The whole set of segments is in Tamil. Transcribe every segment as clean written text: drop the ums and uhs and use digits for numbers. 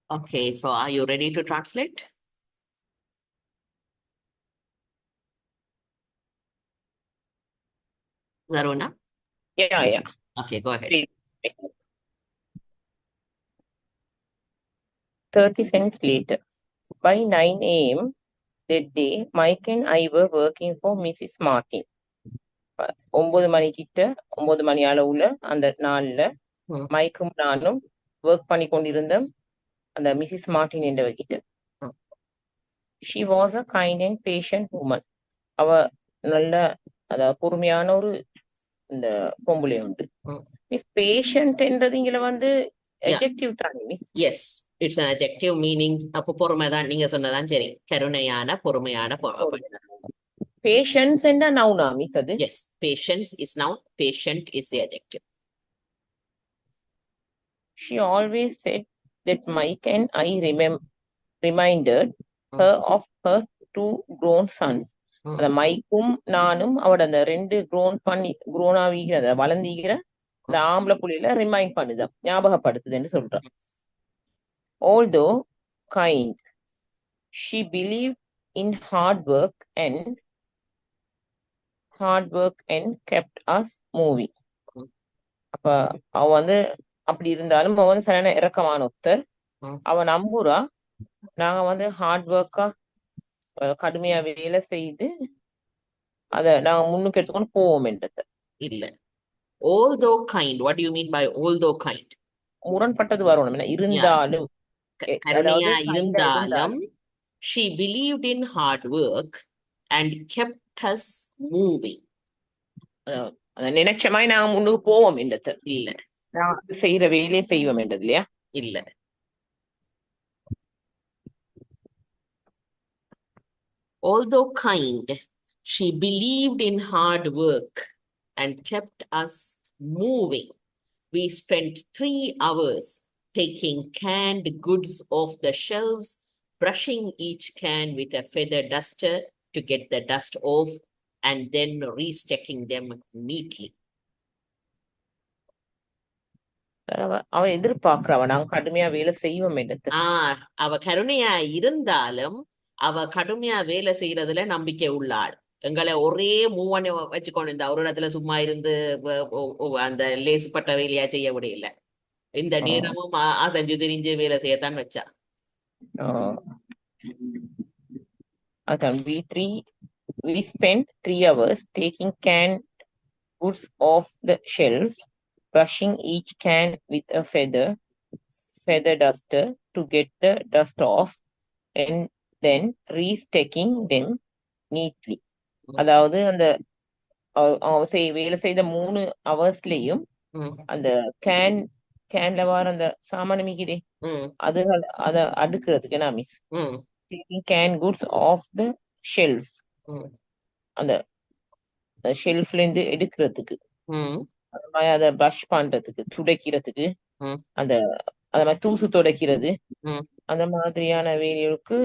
Okay, so are you ready to translate? Zaruna? Yeah. Okay, go ahead. Please. 30 cents later. By 9 a.m. that day, Mike and I were working for Mrs. Martin. 9 மணிக்கிட்ட 9 மணி அளவுல அந்த நாள்ல Hmm. மைக்கும் நானும் ஒர்க் பண்ணி கொண்டிருந்தோம் அந்த மிஸ்ஸஸ் மார்டின் என்றவகிட்ட. Hmm. She was a kind and patient woman. அவ நல்ல அதாவது பொறுமையான ஒரு இந்த பொம்பளை உண்டு. Hmm. மிஸ் பேஷண்ட் என்றது இங்க வந்து Yeah. எஜெக்டிவ் தானே miss? Yes, it's an adjective meaning அப்போ பொறுமைதான் நீங்க சொன்னதான் சரி. கருணையான பொறுமையான பேஷன்ஸ் என்ற நவுனா மிஸ் அது? Yes, patience is noun, patient is the adjective. She always said that Mike and I reminded her of her two grown sons. அந்த மைக்கும் நானும் அவட அந்த 2 grown ஆகிற வளர்ந்திக்கிற இந்த ஆம்பளை புள்ளியில ரிமைண்ட் பண்ணுது, ஞாபகப்படுத்துதுன்னு சொல்றான். Although kind, she believed in hard work and kept us moving. அப்ப அவ வந்து அப்படி இருந்தாலும் அவ வந்து சரியான இறக்கமான ஒருத்தர். அவ நம்புறா நாங்க வந்து ஹார்ட் ஒர்க்கா கடுமையா வேலை செய்து அத நாங்க முன்னுக்கு எடுத்துக்கொண்டு போவோம் என்றது இல்ல. Although kind, what do you mean by although kind? முரண்பட்டது வரணும். இருந்தாலும் கருணையா இருந்தாலும் she believed in hard work and kept us moving. நினைச்ச மாதிரி நாங்க முன்னுக்கு போவோம் என்றது இல்ல. நான் செய்யற வேலையை செய்வோம் என்றது இல்லையா? இல்ல. Although kind, she believed in hard work and kept us moving. We spent 3 hours taking canned goods off the shelves, brushing each can with a feather duster to get the dust off, and then restacking them neatly. அவ எதிர்பார்க்கிறவ நாங்க கடுமையா வேலை செய்வோம் என்றது. அவ கருணையா இருந்தாலும் அவ கடுமையா வேலை செய்யறதுல நம்பிக்கை உள்ளாள். எங்களை ஒரே மூவனை வச்சுக்கொண்டு இந்த ஒரு இடத்துல சும்மா இருந்து அந்த லேசுப்பட்ட வேலையா செய்ய முடியல. இந்த நேரமும் அசைஞ்சு திரிஞ்சு வேலை செய்யத்தான் வச்சா. அதான் we spent 3 hours taking canned goods off the shelves, brushing each can with a feather duster to get the dust off, and then restacking them neatly. அதாவது அந்த வேலை செய்த 3 ஹவர்ஸ்லயும் அந்த கேன்ல வர அந்த சாமானமிக்குதே அதுகள் அத அடுக்கிறதுக்கு நான் miss taking canned goods off the shelves, அந்த ஷெல்ஃப்ல இருந்து எடுக்கிறதுக்கு அதை பிரஷ் பண்றதுக்கு துடைக்கிறதுக்கு அந்த அத மாதிரி தூசு துடைக்கிறது அந்த மாதிரியான வேலைகளுக்கு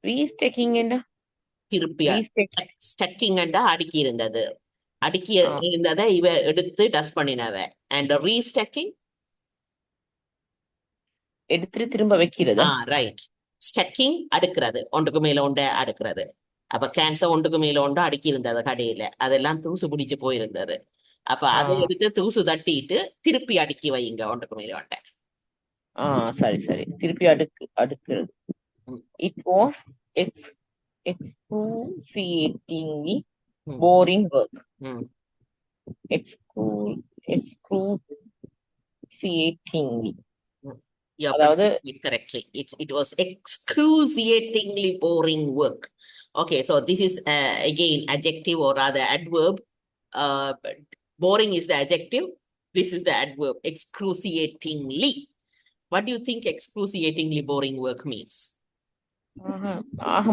ரீஸ்டெக்கிங் என்ன திருப்பி ஸ்டக்கிங் அடுக்கி இருந்தது. அடுக்கி இருந்ததை இவ எடுத்து டஸ்ட் பண்ணினவ. அண்ட் ரீஸ்டக்கிங் எடுத்துட்டு திரும்ப வைக்கிறது. ரைட். ஸ்டக்கிங் அடுக்கிறது, ஒன்றுக்கு மேல ஒன்றை அடுக்கிறது. அப்ப கேன்சர் ஒன்றுக்கு மேல ஒன்று அடுக்கி இருந்தது கடையில, அதெல்லாம் தூசு பிடிச்சு போயிருந்தது. அப்ப அதை எடுத்து தூசு தட்டிட்டு திருப்பி அடுக்கி வைங்க ஒன்றுக்கு மேல ஒன்றை. சரி திருப்பி அடுக்கிறது. It was excruciatingly boring work. Excruciatingly. Correctly. It was excruciatingly boring work. Okay, so this is again adjective or rather adverb. Boring is the adjective. This is the adverb, excruciatingly. What do you think excruciatingly boring work means?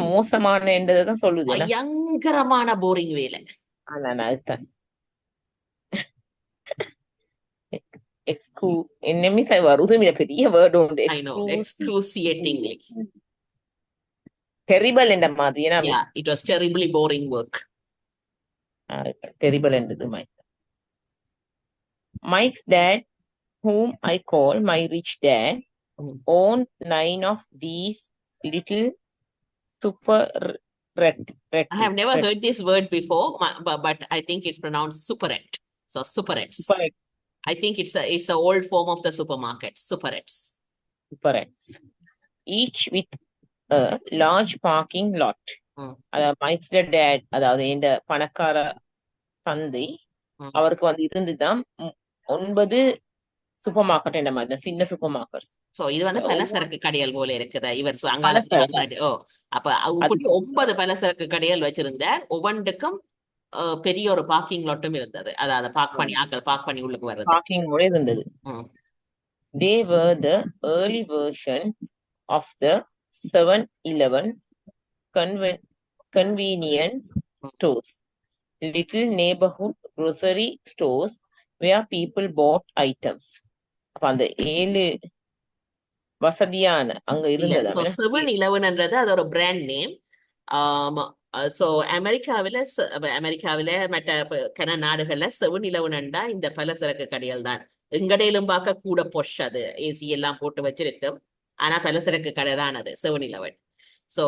மோசமான என்றதான் சொல்லுது. பயங்கரமான போரிங் வேலை. அதுதான் வருது பெரிய வேர்டு உண்டு. excruciatingly. Terrible என்ற மாதிரி. Yeah, it was terribly boring work. Terrible என்றது Mike's dad, whom I call my rich dad, Mm. owned 9 of these little super I have never heard this word before, but I think it's pronounced superette. So superettes. superette, I think it's a old form of the supermarket. Superettes. superettes, each with a large parking lot. Mm. அதாவது மைக்ஸ்ட டேட், அதாவது இந்த பணக்கார தந்தை, Mm. அவருக்கு வந்து இருந்துதான் 9 சூப்பர் மார்க்கெட் இந்த மாதிரி சின்ன சூப்பர் மார்க்கெட். சோ இது வந்து பலசரக்கு கடைகள் போல இருக்குது. இவர் அங்கால பலசரக்கு. ஓ அப்ப இப்படி 9 பலசரக்கு கடைகள் வச்சிருந்தார். ஒவ்வொன்றுக்கும் பெரிய ஒரு பார்க்கிங் லாட்டும் இருந்தது. அதாவது பார்க் பண்ணி உள்ளுக்கு வர்றது. பார்க்கிங் கூட இருந்தது. ம். They were the early version of the 7-Eleven convenience stores, little neighborhood grocery stores where people bought items. அப்ப அந்த 7 வசதியான அங்க இல்ல சோ இருந்தது. 7-Elevenன்றது அது ஒரு பிராண்ட் நேம். சோ அமெரிக்காவில மற்ற கன நாடுகள்ல 7-Elevenண்டா இந்த பலசரக்கு கடைகள் தான். எங்கடையிலும் பார்க்க கூட பொஷ், அது ஏசி எல்லாம் போட்டு வச்சிருக்கும். ஆனா பலசரக்கு கடை தான் அது 7-Eleven. சோ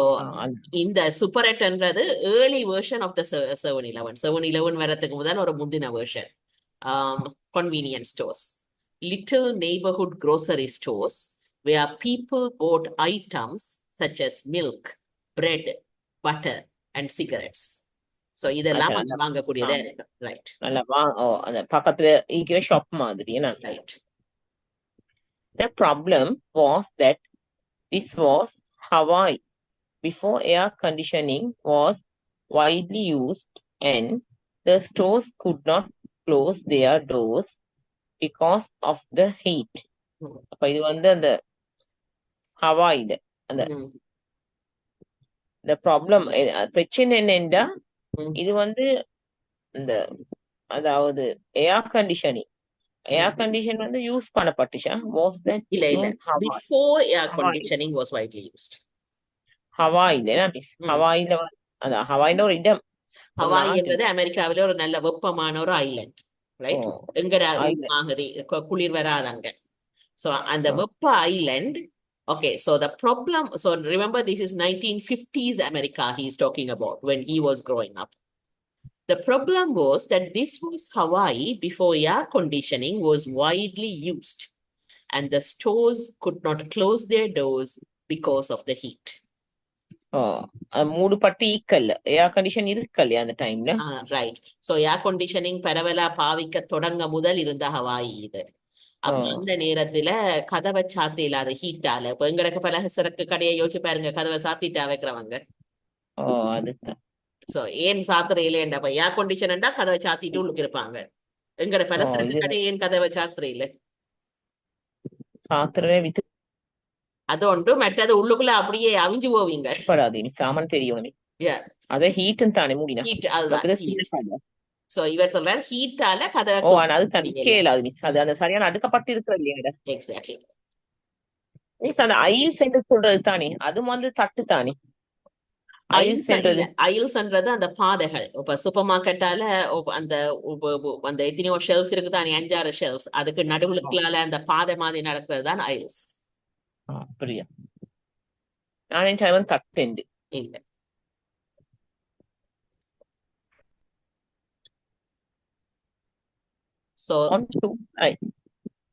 இந்த சூப்பரெட்ன்றது early version of the 7-Eleven. 7-Eleven வரதுக்கு முதல் ஒரு முந்தின version. Convenience stores, little neighborhood grocery stores where people bought items such as milk, bread, butter and cigarettes. So இதெல்லாம் வாங்கக்கூடியதா இருக்கு. ரைட். நல்லவா. அந்த பக்கத்துல இருக்கிற ஷாப் மாதிரி. Right. The problem was that this was Hawaii before air conditioning was widely used and the stores could not close their doors because of the heat. அப்ப இது வந்து அந்த ஹவாயில அந்த the problem, பிரச்சனை என்னன்னா இது வந்து இந்த அதாவது ஏர் கண்டிஷன் வந்து யூஸ் பண்ணப்பட்டுச்சா? வாஸ் தட் இல்ல before air conditioning was widely used. ஹவாயில மிஸ் ஹவாயில அந்த ஹவாயில ஒரு இடம். ஹவாய் என்பது அமெரிக்காவில ஒரு நல்ல வெப்பமான ஒரு ஐலண்ட். ரைட். எங்கட மாதிரி குளிர் வராதங்க. So அந்த வெப்ப Island. Okay, so the problem, so remember this is 1950s America he is talking about when he was growing up. The problem was that this was Hawaii before air conditioning was widely used and the stores could not close their doors because of the heat. மூடுபட்டு ஈக்கல்ல ஏர் கண்டிஷன் இருக்கல்லையா அந்த டைம்ல? ரைட். சோ ஏர் கண்டிஷனிங் பரவலா பாவிக்க தொடங்க முதல் இருந்த ஹவாய் இது. அப்ப அந்த நேரத்துல கதவை சாத்தி இல்லாத ஹீட்டால இப்ப எங்களுக்கு பலசரக்கு கடையை யோசிச்சு பாருங்க, கதவை சாத்திட்டா வைக்கிறவங்க. அதுதான். சோ ஏன் சாத்திர இல்லையண்டா ஏர் கண்டிஷன்டா கதவை சாத்திட்டு உள்ளுக்கு இருப்பாங்க. எங்கட பலசரக்கு கடை ஏன் கதவை சாத்திர இல்ல? சாத்திரவே வித்து அது ஒன்று. மற்றது உள்ளுக்குள்ள அப்படியே அவிஞ்சு போவீங்க. சாமான் தெரியும். அத ஹீட் தானே மூடினா. ஹீட் அதுதான். சோ இவர் சொல்றாரு ஹீட்டால கதவை. அது தனிக்கேல மிஸ். அது அந்த சரியான அடுக்கப்பட்டு இருக்கிறது இல்லையா? Exactly miss. அந்த ஐல்ஸ் என்று சொல்றது தானே, அது வந்து தட்டு தானே. ஐல்ஸ்ன்றது அந்த பாதைகள். இப்ப சூப்பர் மார்க்கெட்டால அந்த அந்த எத்தனையோ ஷெல்ஃப்ஸ் இருக்கு தானே, 5-6 ஷெல்ஃப்ஸ். அதுக்கு நடுவுக்குள்ளால அந்த பாதை மாதிரி நடக்கிறது தான் ஐல்ஸ். அப்படியா? நான் நினைச்சேன் தட்டு இல்ல. So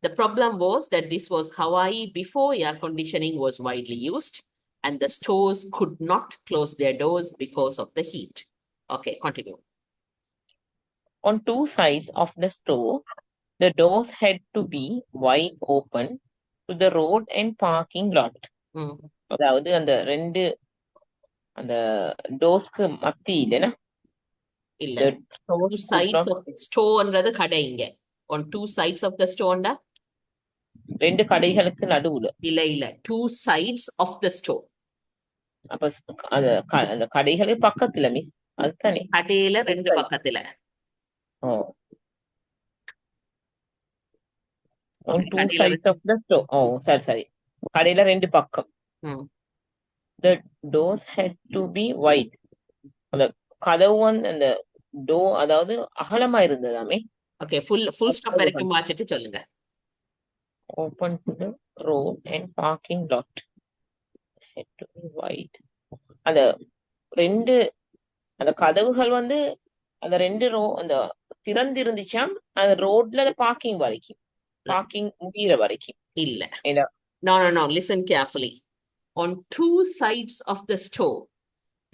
the problem was that this was Hawaii before air conditioning was widely used and the stores could not close their doors because of the heat. Okay, continue. On 2 sides of the store, the doors had to be wide open to the road and parking lot. அதாவது அந்த ரெண்டு அந்த டோர்ஸ்க்கு மத்தியில இல்ல, two sides of the storeன்றது கடை. இங்க on 2 sides of the store-ண்டா ரெண்டு கடைகளுக்கு நடுவுல. இல்ல 2 sides of the store. அப்ப அந்த கடைகளுக்கு பக்கத்துல மிஸ். அதுதானே கடையில ரெண்டு பக்கத்துல. on 2 sides of the store. சரி கடையில ரெண்டு பக்கம். The doors had to be wide. அந்த கதவு அந்த டோ அதாவது அகலமா இருந்ததாமே. ஓகே, ஃபுல் ஸ்டாப் வரைக்கும் வாசிட்டு சொல்லுங்க. open to the road and parking lot had to be wide. அந்த ரெண்டு அந்த கதவுகள் வந்து அந்த ரெண்டு அந்த திறந்து இருந்துச்சாம் அந்த ரோட்ல அந்த பார்க்கிங் வரைக்கும் பார்க்கிங் முடியிற வரைக்கும் இல்ல. ஏன்னா No. Listen carefully. On two sides of the store,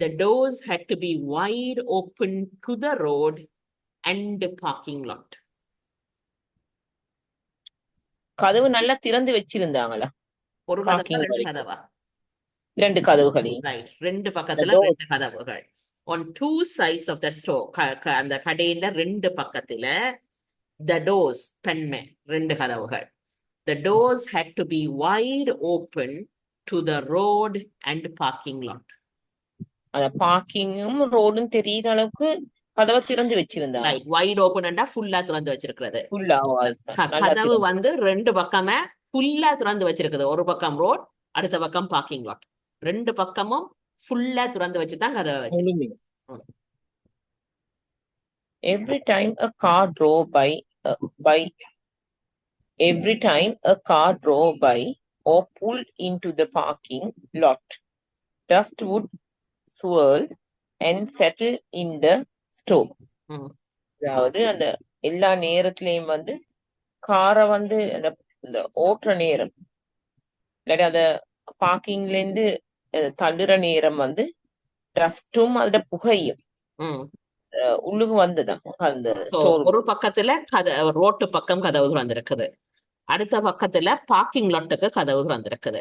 the doors had to be wide open to the road and the parking lot. கதவு நல்லா திறந்து வச்சிருந்தாங்களா ஒரு கதவா பார்க்கிங் ரெண்டு வரைக்கும் கதவா? ரெண்டு கதவுகளையும் ரைட், ரெண்டு பக்கத்துல door. ரெண்டு கதவுகள். On two sides of the store, அந்த கடையில ரெண்டு பக்கத்துல the doors, பெண்மை, ரெண்டு கதவுகள். The doors had to be wide open to the road and parking lot. அந்த பார்க்கிங்கும் ரோடும் தெரியுற அளவுக்கு கதவை திறந்து வச்சிருந்தாங்க ரைட், வைட் ஓபன்டா ஃபுல்லா திறந்து வச்சிருக்கிறது. ஃபுல்லா கதவு வந்து ரெண்டு பக்கமே ஃபுல்லா திறந்து வச்சிருக்குது. ஒரு பக்கம் ரோட், அடுத்த பக்கம் பார்க்கிங் லாட். ரெண்டு பக்கமும் ஃபுல்லா திறந்து வச்சுதான் கதவை வச்சு. Every time a car drove every time a car drove by or pulled into the parking lot, dust would swirl and settle in the store. அதாவது அந்த எல்லா நேரத்திலயும் வந்து காரை வந்து அந்த ஓட்டுற நேரம் இல்லாட்டி அந்த பார்க்கிங்ல இருந்து தள்ளுற நேரம் வந்து டஸ்டும் அதோட புகையும் உள்ளுக்கு வந்துதான் அந்த ஒரு பக்கத்துல ரோட்டு பக்கம் கதவு திறந்திருக்குது, அடுத்த பக்கத்துல பார்க்கிங் லாட்டுக்கு கதவு திறந்திருக்குது.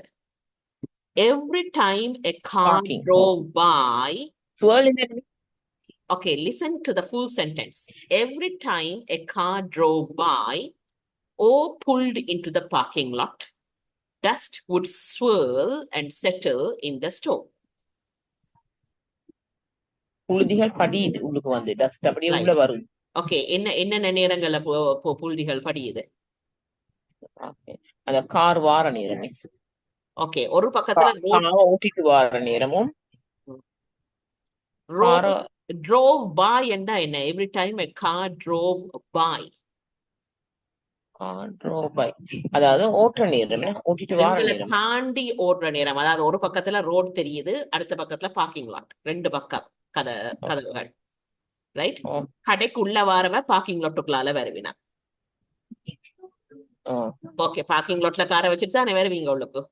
Every time a car drove by, okay, listen to the full sentence. Every time a car drove by or pulled into the parking lot, dust would swirl and settle in the store. புழுதிகள் படியுது உள்ளுக்கு வந்து டஸ்ட் அப்படியே உள்ள வருது. ஓகே, என்ன நேரங்கள்ல புழுதிகள் படியுது? அந்த கார் வார நேரம் மிஸ். ஓகே, ஒரு பக்கத்துல ஓட்டிட்டு வார நேரமும் drove by என்ன every time a car drove by. அதாவது ஓட்டுற நேரம், ஓட்டிட்டு வார நேரம், தாண்டி ஓடுற நேரம். அதாவது ஒரு பக்கத்துல ரோட் தெரியுது, அடுத்த பக்கத்துல பார்க்கிங் லாட், ரெண்டு பக்கம் கதவுகள். ரைட், கடைக்கு உள்ள வாரவ பார்க்கிங் லாட்டுக்குள்ளால வருவினா. ஓகே, பார்க்கிங் லாட்ல காரை வச்சுட்டு தானே வருவீங்க உள்ளுக்கு.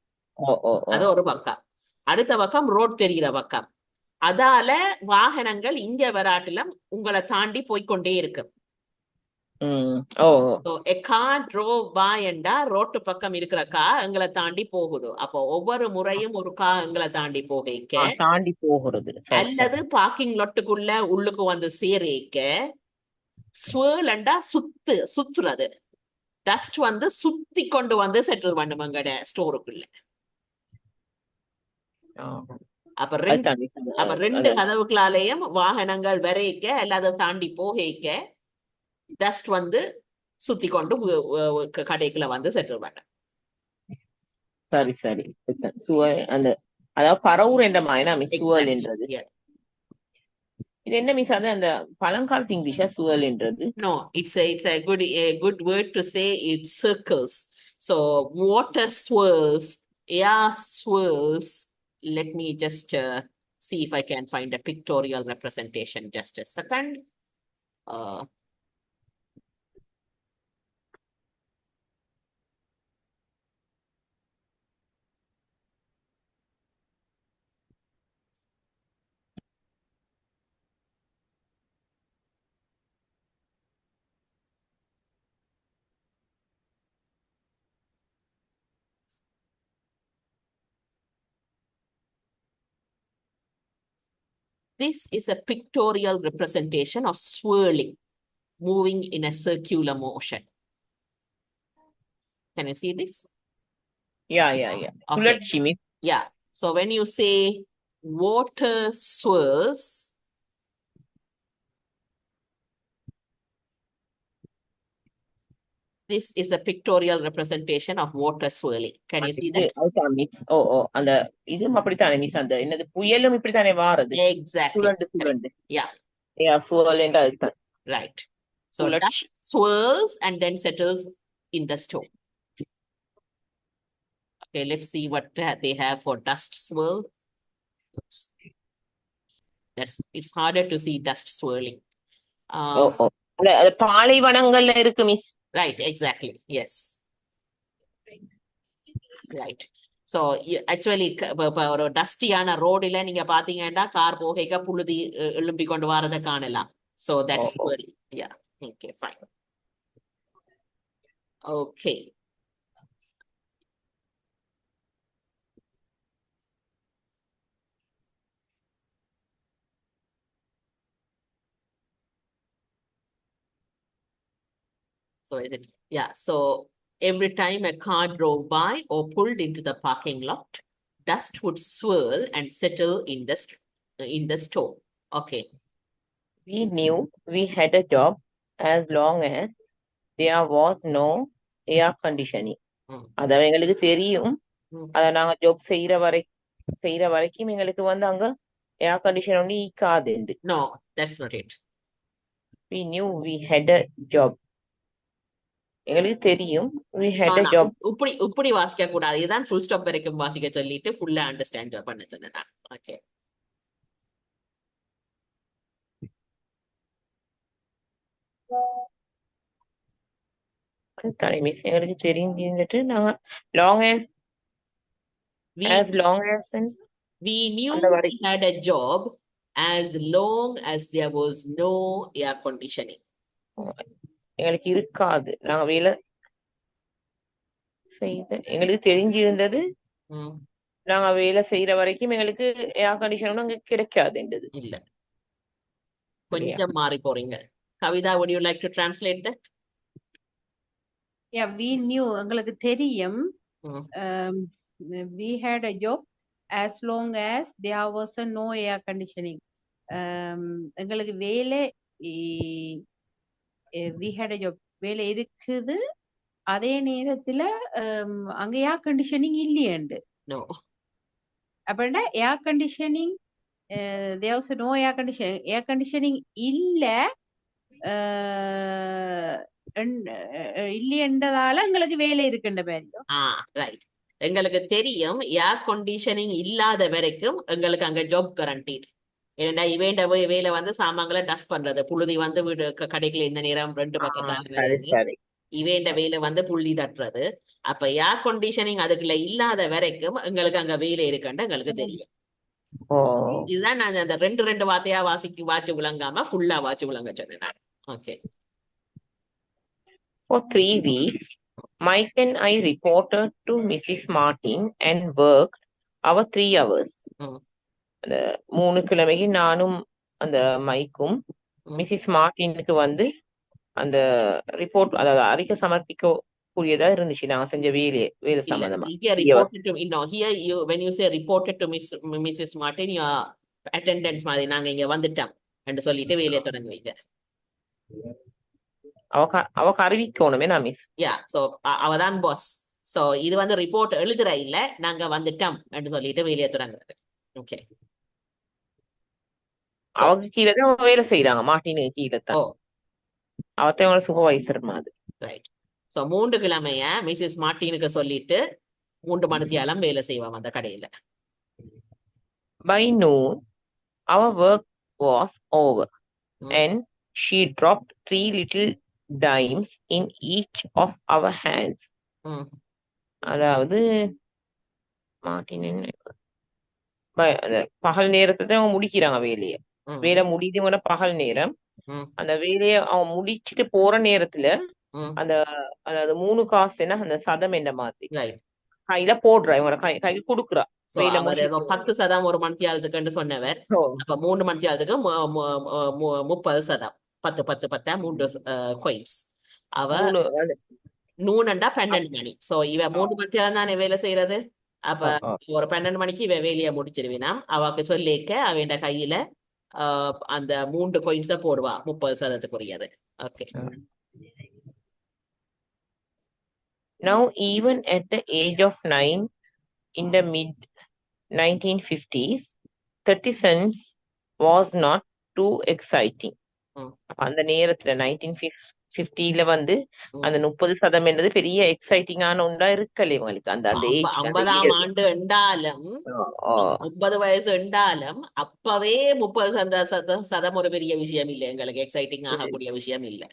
அது ஒரு பக்கம். அடுத்த பக்கம் ரோட் தெரிகிற பக்கம். அதால வாகனங்கள் இங்க வராட்டிலும் உங்களை தாண்டி போய்கொண்டே இருக்கு. A car drove by என்றா ரோட்டு பக்கம் இருக்கிற கார் எங்களை தாண்டி போகுது. அப்போ ஒவ்வொரு முறையும் ஒரு கார் எங்களை தாண்டி போகிறது அல்லது பார்க்கிங் லாட்டுக்குள்ள உள்ளுக்கு வந்து சேரிக்க ஸ்வர்ல் என்றா சுத்துறது. டஸ்ட் வந்து சுத்தி கொண்டு வந்து செட்டில் பண்ணும் எங்கட ஸ்டோருக்குள்ள. அப்ப ரெண்டு கதவுகளாலேயும் வாகனங்கள் வரைக்க அல்லது தாண்டி போகைக்க டஸ்ட் வந்து சுத்தி கொண்டு கடைக்குள்ள வந்து செட்டில் பண்ண. சரி அந்த அதாவது பரவுர் என்ற மாதிரி சுவல் என்றது. இது என்ன மிஸ்? அது அந்த பழங்காலத்து இங்கிலீஷா சுவல் என்றது? No, it's a good word to say. It circles. So water swirls, air swirls. Let me just see if I can find a pictorial representation. Just a second. This is a pictorial representation of swirling, moving in a circular motion. Can you see this? Yeah. Okay. Yeah. So when you say water swirls, this is a pictorial representation of water swirling. Can you see that? அந்த இதும் அப்படித்தானே மிஸ்? அந்த என்னது புயலும் இப்படித்தானே வாரது? Exactly. Yeah. swirl and right. So that swirls and then settles in the store. Okay, let's see what they have for dust swirl. It's harder to see dust swirling. ஓ ஓ அது பாலைவனங்கள்ல இருக்கு miss. Right, exactly. Yes. Right. So actually ஒரு டஸ்டியான ரோடில நீங்க பாத்தீங்கன்னா கார் போகைக்க புழுதி எழும்பி கொண்டு வரதை காணலாம். So that's very, yeah. Okay, fine. Okay. So is it, yeah. So every time a car drove by or pulled into the parking lot, dust would swirl and settle in the store. Okay. We knew we had a job as long as there was no air conditioning. அது எங்களுக்கு தெரியும். அத நாங்க ஜாப் செய்யற வரைக்கும் எங்களுக்கு வந்து அங்க ஏர் கண்டிஷன் ஒண்ணு ஈக்காது. No, that's not it. We knew we had a job. எங்களுக்கு தெரியும் we had a job. இப்படி வாசிக்க கூடாது. இதுதான் ஃபுல் ஸ்டாப் வரைக்கும் வாசிக்க சொல்லிட்டு ஃபுல்லா அண்டர்ஸ்டாண்ட் பண்ண சொன்னேன். ஓகே. மிஸ் எங்களுக்கு தெரிஞ்சுட்டு நாங்க long as long as we knew we had a job as long as there was no air conditioning. எங்களுக்கு இருக்காது. நாங்க வேலை எங்களுக்கு தெரிஞ்சிருந்தது நாங்க வேலை செய்யற வரைக்கும் எங்களுக்கு ஏர் கண்டிஷன் அங்க கிடைக்காதுன்றது. இல்ல, கொஞ்சம் மாறி போறீங்க. Kavitha, would you like to translate that? Yeah, we knew, எங்களுக்கு தெரியும். We had a job as long as there was no air conditioning. எங்களுக்கு வேலை we had a job, வேலை இருக்குது, அதே நேரத்துல அங்க ஏர் கண்டிஷனிங் இல்லையண்டு. No. அப்படின்னா air conditioning there was no air conditioning, air conditioning இல்ல இல்லையன்றதால எங்களுக்கு வேலை இருக்குன்ற மாதிரி. ரைட். எங்களுக்கு தெரியும் ஏர் கண்டிஷனிங் இல்லாத வரைக்கும் எங்களுக்கு அங்க ஜாப் கரண்டீட். ஏன்னா இவேண்ட வேலை வந்து சாமான்களை டஸ்ட் பண்றது, புழுதி வந்து வீடு கடைக்குள்ள இந்த நேரம் 2 பக்கத்தால இவேண்ட வேலை வந்து புள்ளி தட்டுறது. அப்ப ஏர் கண்டிஷனிங் அதுக்குள்ள இல்லாத வரைக்கும் எங்களுக்கு அங்க வேலை இருக்குன்னு எங்களுக்கு தெரியும். இதுதான் நான் அந்த 2 வார்த்தையா வாச்சு விளங்காம ஃபுல்லா வாச்சு விளங்க சொன்னேன். Okay. For 3 weeks, Mike and I reported to Mrs. Martin and worked our 3 hours. அந்த 3 கிழமைக்கு நானும் அந்த மைக்கும் மிஸ்ஸஸ் மார்டினுக்கு வந்து அந்த ரிப்போர்ட், அதாவது அறிக்கை சமர்ப்பிக்க கூடியதா இருந்துச்சு நாங்க செஞ்ச வேலை சம்பந்தமா. When you say reported to Mrs. Martin, your attendance மாதிரி நாங்க இங்க வந்துட்டோம் என்று சொல்லிட்டு வேலையை தொடங்குவீங்க. அவக்கு அறிவிக்கணுமே நான் மிஸ். சோ அவதான் பாஸ். சோ இது வந்து ரிப்போர்ட் எழுதுற இல்ல, நாங்க வந்துட்டோம் என்று சொல்லிட்டு வேலையை தொடங்குறது. ஓகே. அவங்க கீழே தான் வேலை செய்யறாங்க, மார்டினுக்கு கீழே தான். அவத்தவங்க சூப்பர்வைசர் மாதிரி. ரைட். சோ 3 கிழமைய மிஸ்ஸஸ் மார்டினுக்கு சொல்லிட்டு 3 மணித்தியாலம் வேலை செய்வாங்க அந்த கடையில. By noon, our work was over and she dropped 3 little dimes in each of our hands. அதாவது மார்டின் பகல் நேரத்தை அவங்க முடிக்கிறாங்க வேலையை. வேலை முடிஞ்சவங்க பகல் நேரம் அந்த வேலையை அவன் முடிச்சுட்டு போற நேரத்துல அந்த அதாவது 3 காசு அந்த சதம் என்ன மாதிரி கையில போடுறா, இவங்க கைக்கு கொடுக்குறா. 10 சதம் ஒரு மணித்தியாலத்துக்கு சொன்னவர். அப்ப 3 மணித்தியாலத்துக்கு 30 சதம், 10 3 coins. அவ நூனண்டா 12 மணி. சோ இவ 3 மணித்தியாலம் தானே வேலை செய்யறது. அப்ப ஒரு 12 மணிக்கு இவ வேலையை முடிச்சிருவினாம். அவக்கு சொல்லிக்க அவன் கையில அந்த 3 coins போடுவா, 30 சதத்துக்குரியது. Okay. Now even at the age of 9 in the mid 1950s, 30 cents was not too exciting. அந்த நேரத்துல 50ல வந்து அந்த ம். 30% என்றது பெரிய எக்ஸைட்டிங்கான ஒன்றா இருக்கல இவங்களுக்கு அந்த அந்த ஏஜ் அந்த 50ஆம் இயர். ஆண்டு என்றாலும் 30 வயசு என்றாலும் அப்பவே 30 சதம் ஒரு பெரிய விஷயம் இல்லை, எங்களுக்கு எக்ஸைட்டிங் ஆகக்கூடிய விஷயம் இல்லை.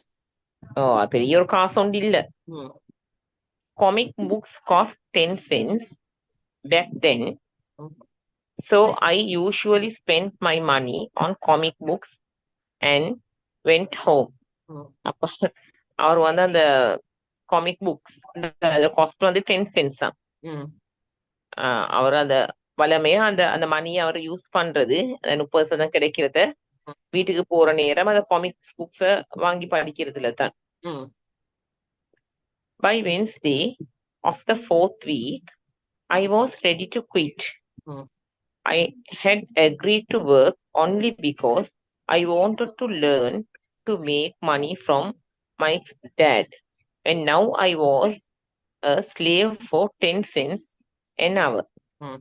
பெரிய ஒரு காசு ஒன்று இல்ல. ம். Comic books cost 10 cents back then, ம். so I usually spent my money on comic books and went home. ம். அப்ப அவர் வந்து அந்த காமிக் புக்ஸ் காஸ்ட் வந்து 10 cents தான். ம். அவர் அந்த வளமையா அந்த அந்த மணியை அவர் யூஸ் பண்றது, அந்த 30% கிடைக்கிறத வீட்டுக்கு போற நேரம் அந்த காமிக்ஸ் புக்ஸ வாங்கி படிக்கிறதுல தான். ம். By Wednesday of the 4th week, I was ready to quit. ம். I had agreed to work only because I wanted to learn to make money from Mike's dad. And now I was a slave for 10 cents an hour. ம்.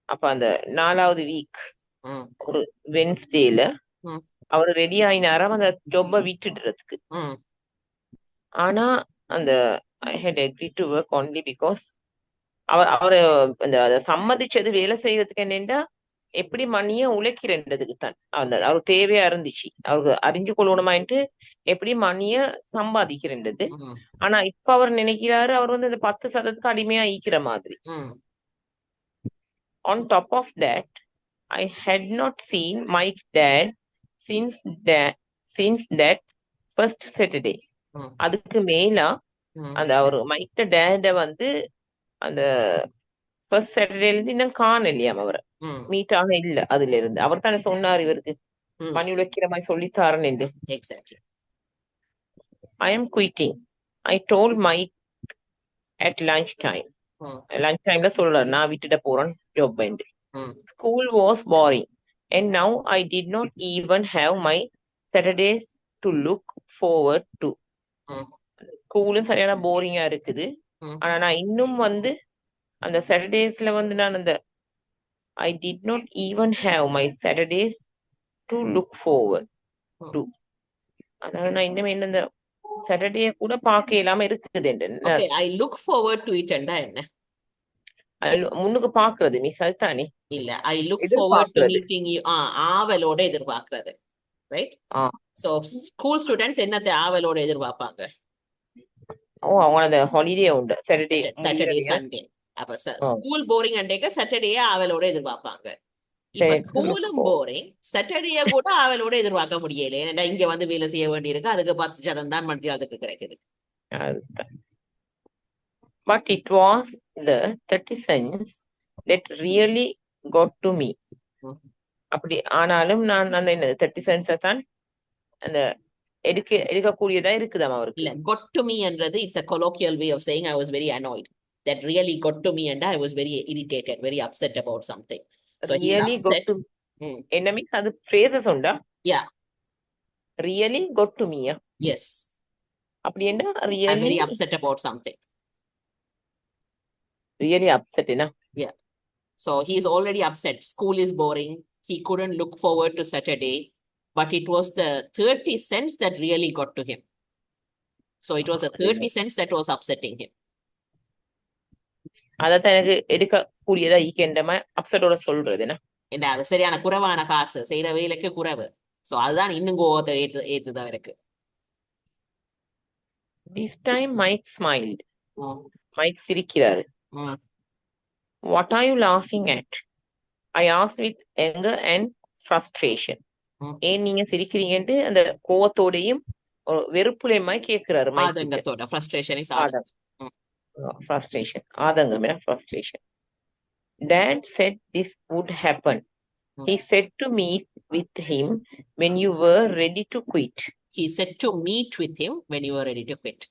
அப்ப அந்த 4வது வீக் ம். ஒரு வென்ஸ்டேல ம். அவர் ரெடி ஆயினாராம் அந்த ஜொப்ப விட்டுடுறதுக்கு. ம். ஆனா அந்த I had agreed to work only because அவரு அந்த சம்மதிச்சது வேலை செய்யறதுக்கு என்னென்னா எப்படி மணிய உழைக்கிறதுக்கு தான். அந்த அவருக்கு தேவையா இருந்துச்சு, அவருக்கு அறிஞ்சு கொள்ளணுமாயிட்டு எப்படி மணிய சம்பாதிக்கிறது. ம். ஆனா இப்ப அவர் நினைக்கிறாரு அவர் வந்து இந்த 10% அடிமையா ஈக்கிற மாதிரி. ம். On top of that, I had not seen Mike's dad since that first Saturday. ம். அதுக்கு மேலா ம். அந்த அவர் மைக் டேட வந்து அந்த ஃபர்ஸ்ட் சாட்டர்டேல இருந்து இன்னும் காணலையாம் அவரை. ம். மீட் ஆக இல்ல. அதுல இருந்து அவர் தானே சொன்னார் இவருக்கு ம். மணி உழைக்கிற மாதிரி சொல்லித்தாரன்னு என்று. Exactly. I am quitting. I told Mike at lunch time. ம். லஞ்ச் டைம்ல சொல்றாரு நான் விட்டுட போறேன் ஜாப் என்று. ம். School was boring and now I did not even have my Saturdays to look forward to. ம். ஸ்கூலும் சரியான போரிங்கா இருக்குது. ம். ஆனா நான் இன்னும் வந்து அந்த சாட்டர்டேஸ்ல வந்து நான் அந்த I did not even have my Saturdays to look forward to. அதாவது நான் இன்னும் என்ன இந்த சாட்டர்டே கூட பார்க்க இல்லாம இருக்குது. Okay, I look forward to it என்றா என்ன? முன்னுக்கு பாக்குறது மிஸ் அதுதானே இல்ல, I look forward to எதிர்பார்க்கிறது. meeting you. ஆவலோட எதிர்பார்க்கிறது, ரைட்? So ஸ்கூல் ஸ்டூடெண்ட்ஸ் என்னத்தை ஆவலோட எதிர்பார்ப்பாங்க? அவங்க அந்த ஹாலிடே உண்டு சாட்டர்டே சண்டே. அப்ப ஸ்கூல் போரிங் அண்டேக்க சாட்டர்டே ஆவலோட எதிர்பார்ப்பாங்க. இப்ப ஸ்கூலும் போரிங், சாட்டர்டே கூட ஆவலோட எதிர்பார்க்க முடியல. ஏன்னா இங்க வந்து வேலை செய்ய வேண்டியிருக்கு, அதுக்கு 10% தான் மத்தியானத்துக்கு கிடைக்குது. But it was the 30 cents that really got to me. அப்படி ஆனாலும் நான் அந்த 30 cents தான் அந்த எடுக்கக்கூடியதா இருக்குதாம் அவருக்கு. இல்ல, got to me என்றது it's a colloquial way of saying I was very annoyed. That really got to me and I was very irritated, very upset about something. So really he's upset. got to என்ன மீன்ஸ் அது phrases உண்டா? Yeah. Really got to me. Yes. அப்படி என்ன I'm really very upset about something. really upset என்ன? Yeah. So he is already upset. School is boring. He couldn't look forward to Saturday, but it was the 30 cents that really got to him. So it was the 30 cents that was upsetting him. அதான் எனக்கு எடுக்கக்கூடியதா ஈக்கெண்டமா அப்செட்டோட சொல்றது என்ன? என்ன, அது சரியான குறைவான காசு, செய்யற வேலைக்கு குறைவு. சோ அதுதான் இன்னும் கோவத்தை ஏத்துதான் இருக்கு. This time Mike smiled. Mike சிரிக்கிறாரு. What are you laughing at? I asked with anger and frustration. ஏன் நீங்க சிரிக்கிறீங்கன்னு அந்த கோவத்தோடையும் வெறுப்புலையுமாய் கேட்கிறாரு. ஆதங்கத்தோட. frustration is frustration. ஆதங்கம் என்ன? frustration. Dad said this would happen. He said to meet with him when you were ready to quit. He said to meet with him when you were ready to quit.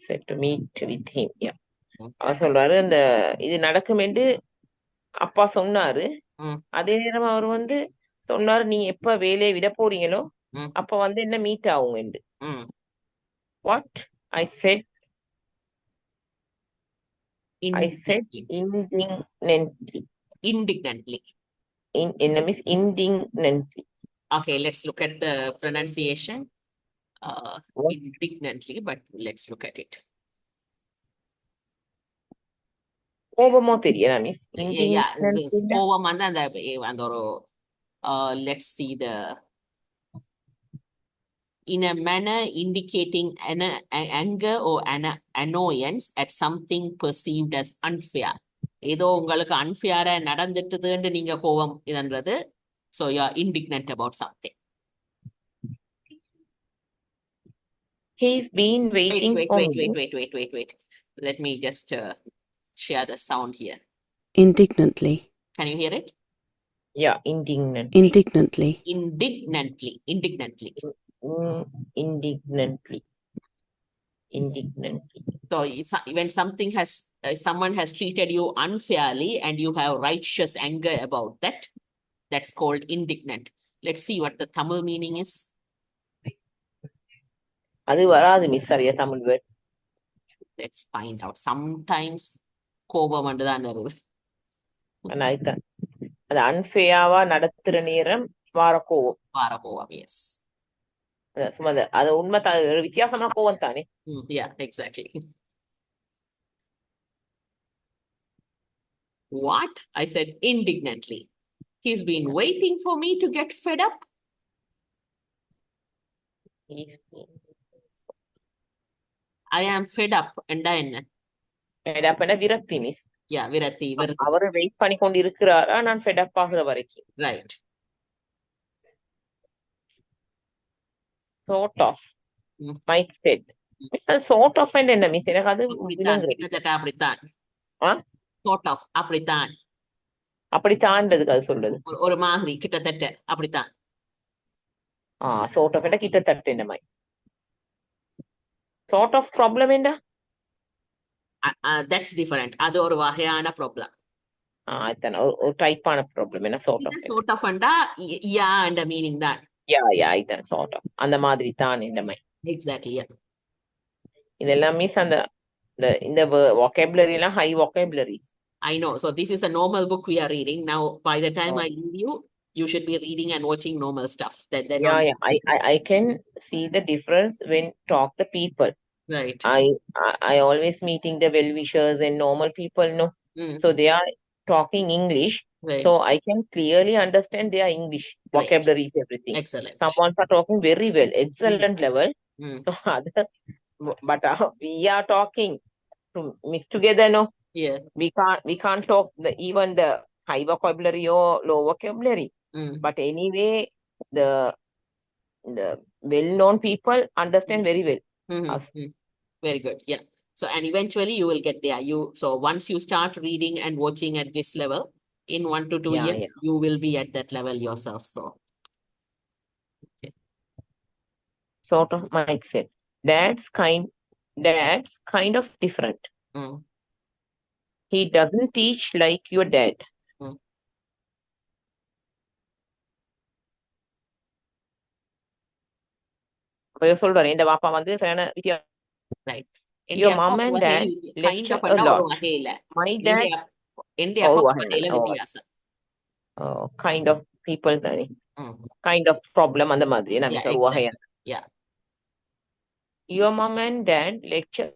Said to meet with him. Yeah. அவர் சொல்றாரு அந்த இது நடக்கும் என்று அப்பா சொன்னாரு. அதே நேரம் அவர் வந்து சொன்னாரு நீங்க எப்ப வேலையை விட போறீங்களோ அப்ப வந்து என்ன மீட் ஆகும் என்று. What I said indignantly. Indignantly. Okay, let's look at the pronunciation. What? indignantly, but let's look at it. கோபமோ தெரியல மிஸ். Yeah, this இண்டிக்னன்ட் கோவம் வந்து அந்த ஒரு let's see the in a manner indicating an anger or an annoyance at something perceived as unfair. ஏதோ உங்களுக்கு அன்ஃபேரா நடந்துட்டுதுன்னு நீங்க கோவம் இதுன்றது. So you are indignant about something. He's been waiting for me. Wait. Let me just share the sound here. Indignantly. Can you hear it? Yeah, indignant. Indignantly. Indignantly. Indignantly. So when something has someone has treated you unfairly and you have righteous anger about that, that's called indignant. Let's see what the Tamil meaning is. அது வராது மிஸ் சரியா Tamil word. Let's find out. Sometimes கோபம் வந்துதான் வருது. அது அன்ஃபேயாவா நடத்துற நேரம் வார கோவம். Yes. சும்மா அது உண்மை வித்தியாசமான கோவம் தானே. Yeah, exactly. What? I said indignantly. He's been waiting for me to get fed up. I am fed up. And then fed up என்ன விரக்தி மிஸ். Yeah, விரக்தி. அவர் வெயிட் பண்ணி கொண்டு இருக்கிறாரா நான் fed up ஆகுற வரைக்கும். Right. Sort of. Mike said. Sort of என்ன மிஸ் எனக்கு அது அப்படித்தான். Sort of அப்படித்தான். அப்படித்தான்றதுக்கு அது சொல்றது. ஒரு மாதிரி கிட்டத்தட்ட அப்படித்தான். sort of என்ன கிட்டத்தட்ட என்ன மாதிரி. Sort of problem என்ன? That's different. அது ஒரு வகையான problem. அதான் ஒரு டைப்பான problem என்ன sort of. Sort of அண்டா yeah and the meaning that. Yeah, இதான் sort of. அந்த மாதிரி தான் இந்த மாதிரி. Exactly, yeah. இதெல்லாம் மிஸ் அந்த இந்த vocabulary எல்லாம் high vocabularies. I know. So this is a normal book we are reading. Now, by the time I leave you, you should be reading and watching normal stuff. I can see the difference when talk the people. Right. I always meeting the well-wishers and normal people, no. So they are talking English. Right. So I can clearly understand their English vocabularies, everything. Excellent. Someone are talking very well, excellent level. So but we are talking to mix together, no. Yeah. We can't talk even the high vocabulary or low vocabulary. But anyway, the well-known people understand very well. Very good. Yeah. So and eventually you will get there. So once you start reading and watching at this level, in 1 to 2 years, you will be at that level yourself. So sort of Mike said. That's kind of different. He doesn't teach like your dad. சொல்றாரு என் பாப்பா வந்து சரியான வித்தியாசம். Right. Your mom and dad lecture a lot. My dad kind of people தானே. Kind of problem அந்த மாதிரி நான் சொல்லுவாங்க. Yeah. Your mom and dad lecture.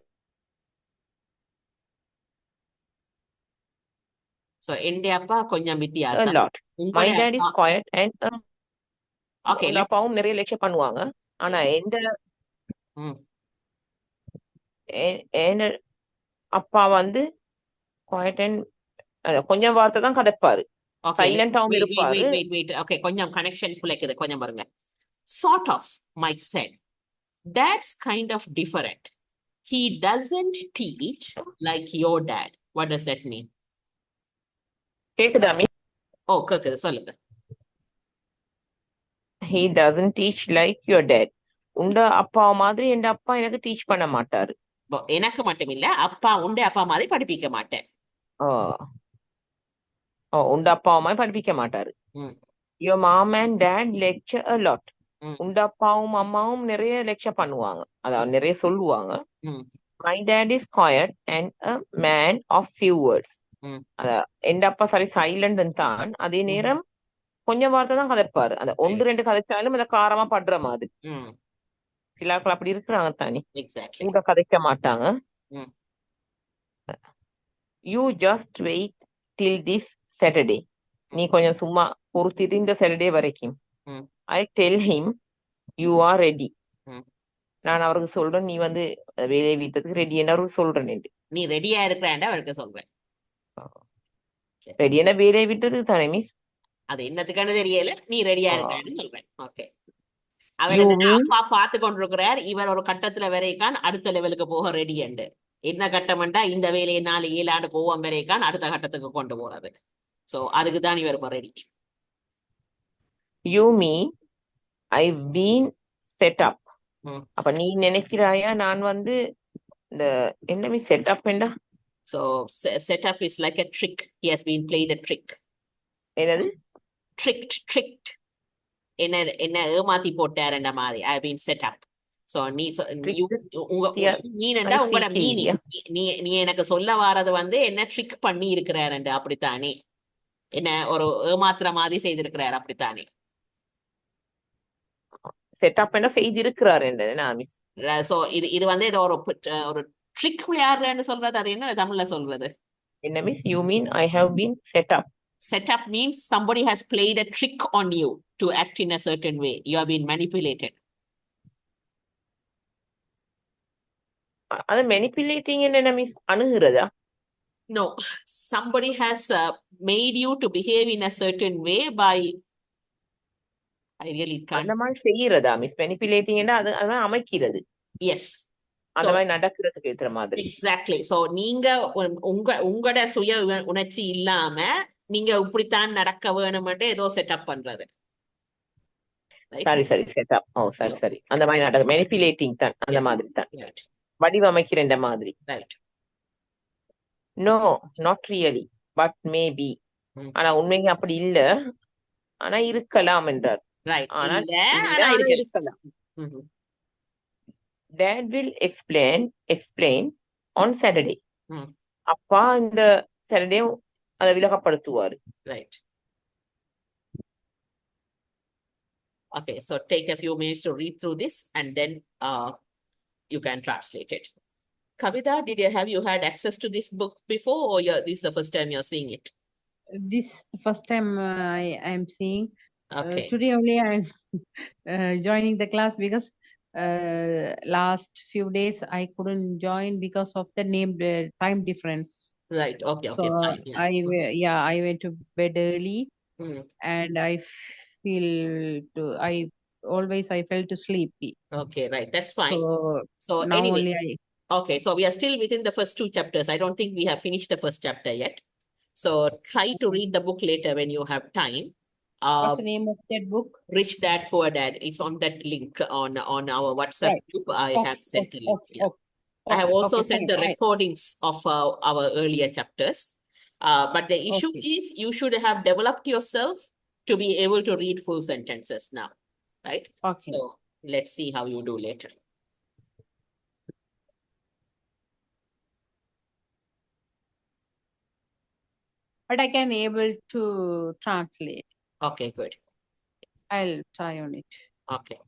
So என்டைய அப்பா கொஞ்சம் வித்தியாசம். A lot. My dad is quiet and okay. அப்பாவும் நிறைய லெக்சர் பண்ணுவாங்க. ஆனா அப்பா வந்து quiet and கொஞ்சம் வார்த்தை தான் கதைப்பாரு. சைலண்டாவும் இருப்பாரு. Wait. Okay, கொஞ்சம் connections குலைக்குது. கொஞ்சம் பாருங்க. Sort of, Mike said. That's kind of different. He doesn't teach like your dad. What does that mean? கேக்குதா மீ? கேக்குது. சொல்லுங்க. He doesn't teach like your dad. உண்ட அப்பா மாதிரி என் அப்பா எனக்கு டீச் பண்ண மாட்டாரு. எனக்கு மட்டும் இல்ல, உண்ட அப்பா மாதிரி படிப்பிக்க மாட்டேன். உண்ட அப்பா மாதிரி படிப்பிக்க மாட்டாரு. Your mom and dad lecture a lot. உண்ட அப்பாவும் அம்மாவும் நிறைய லெக்சர் பண்ணுவாங்க, அதாவது நிறைய சொல்லுவாங்க. My dad is quiet and a man of few words. என் அப்பா சரி சைலண்ட் தான், அதே நேரம் கொஞ்சம் வார்த்தை தான் கதைப்பாரு. அந்த 1-2 கதைச்சாலும் அதை காரமா படுற மாதிரி. சில ஆட்கள் அப்படி இருக்கிறாங்க தானே, Exactly. கூட கதைக்க மாட்டாங்க. Mm. You just wait till this Saturday. நீ கொஞ்சம் சும்மா பொறுத்திட்டு இந்த சாட்டர்டே வரைக்கும். Mm. I tell him you are ready. Mm. நான் அவருக்கு சொல்றேன், நீ வந்து வேலையை வீட்டத்துக்கு ரெடி என்ன அவருக்கு சொல்றேன். நீ ரெடியா இருக்கிறான்டா அவருக்கு சொல்றேன். ரெடி என்ன வேலையை விட்டதுக்கு தானே மிஸ். அது என்னத்துக்கானு தெரியல, நீ ரெடியா இருக்கிறான்னு சொல்றேன். ஓகே, அவர் யூ என்னன்னா மீன் அப்பா பார்த்து கொண்டிருக்கிறார். இவர் ஒரு கட்டத்துல வரைக்கான் அடுத்த லெவலுக்கு போக ரெடி அண்டு. என்ன கட்டம்ண்டா இந்த வேலையை 4-7 ஆண்டு போவோம் வரைக்கான் அடுத்த கட்டத்துக்கு கொண்டு போறது. சோ அதுக்கு தான் இவர் இப்போ ready. You mean I been set அப். ம். அப்ப நீ நினைக்கிறாயா நான் வந்து இந்த என்ன மிஸ் செட் அப் என்ன So setup is like a trick. He has been played a trick. என்னது Tricked. என்ன ஏமாத்தி போட்டாருன்ற மாதிரி. I have been set up. So நீ மீனண்டா உங்களோட மீனிங். நீ எனக்கு சொல்ல வாரது வந்து என்ன ட்ரிக் பண்ணி இருக்கிறாருண்டு அப்படித்தானே, என்ன ஒரு ஏமாத்துற மாதிரி செய்திருக்கிறார் அப்படித்தானே. செட் அப் என்ன செய்திருக்கிறார் மிஸ். சோ இது வந்து ஏதோ ஒரு ட்ரிக் விளையாடுறேன்னு சொல்றது. அது என்ன தமிழ்ல சொல்றது? என்ன miss you mean I have been set up. Set up means somebody has played a trick on you to act in a certain way. You have been manipulated. அது மெனிப்புலேட்டிங் என்ன miss அணுகிறதா? No, somebody has made you to behave in a certain way by. I really can't. அந்த மாதிரி செய்யறதா மிஸ்? மெனிப்புலேட்டிங் அது அதான் அமைக்கிறது. Yes. அந்த மாதிரி நடக்கிறதுக்கு ஏற்ற மாதிரி. Exactly. So நீங்க உங்களோட சுய உணர்ச்சி இல்லாம நீங்க இப்படித்தான் நடக்க வேணும்னு ஏதோ செட்டப் பண்றது. சரி செட் அப். ஓ சரி அந்த மாதிரி நடக்கும். மெனிப்புலேட்டிங் தான் அந்த மாதிரி தான். வடிவமைக்கிற இந்த மாதிரி. Right. No not really but maybe. ஆனா உண்மைக்கு அப்படி இல்ல, ஆனா இருக்கலாம் என்றார். Right. ஆனா இருக்கலாம். Dad will explain on Saturday. அப்பா இந்த சாட்டர்டே அதை விலகப்படுத்துவாரு. Right. Okay, so take a few minutes to read through this and then you can translate it. Kavita, have you had access to this book before, or this is the first time you're seeing it? This the first time I am seeing. Okay. Today only I'm joining the class because last few days I couldn't join because of the time difference. Right. Okay. So Fine, yeah. I went to bed early. And I felt sleepy. Okay, right. That's fine. So now anyway, only okay, so we are still within the first 2 chapters. I don't think we have finished the first chapter yet. So try to read the book later when you have time. What's the name of that book? Rich Dad, Poor Dad. It's on that link on our WhatsApp group. I have sent a link. I have also sent the recordings of our earlier chapters. But the issue is you should have developed yourself to be able to read full sentences now, right? Okay. So let's see how you do later. But I can able to translate. Okay, good. I'll try on it. Okay.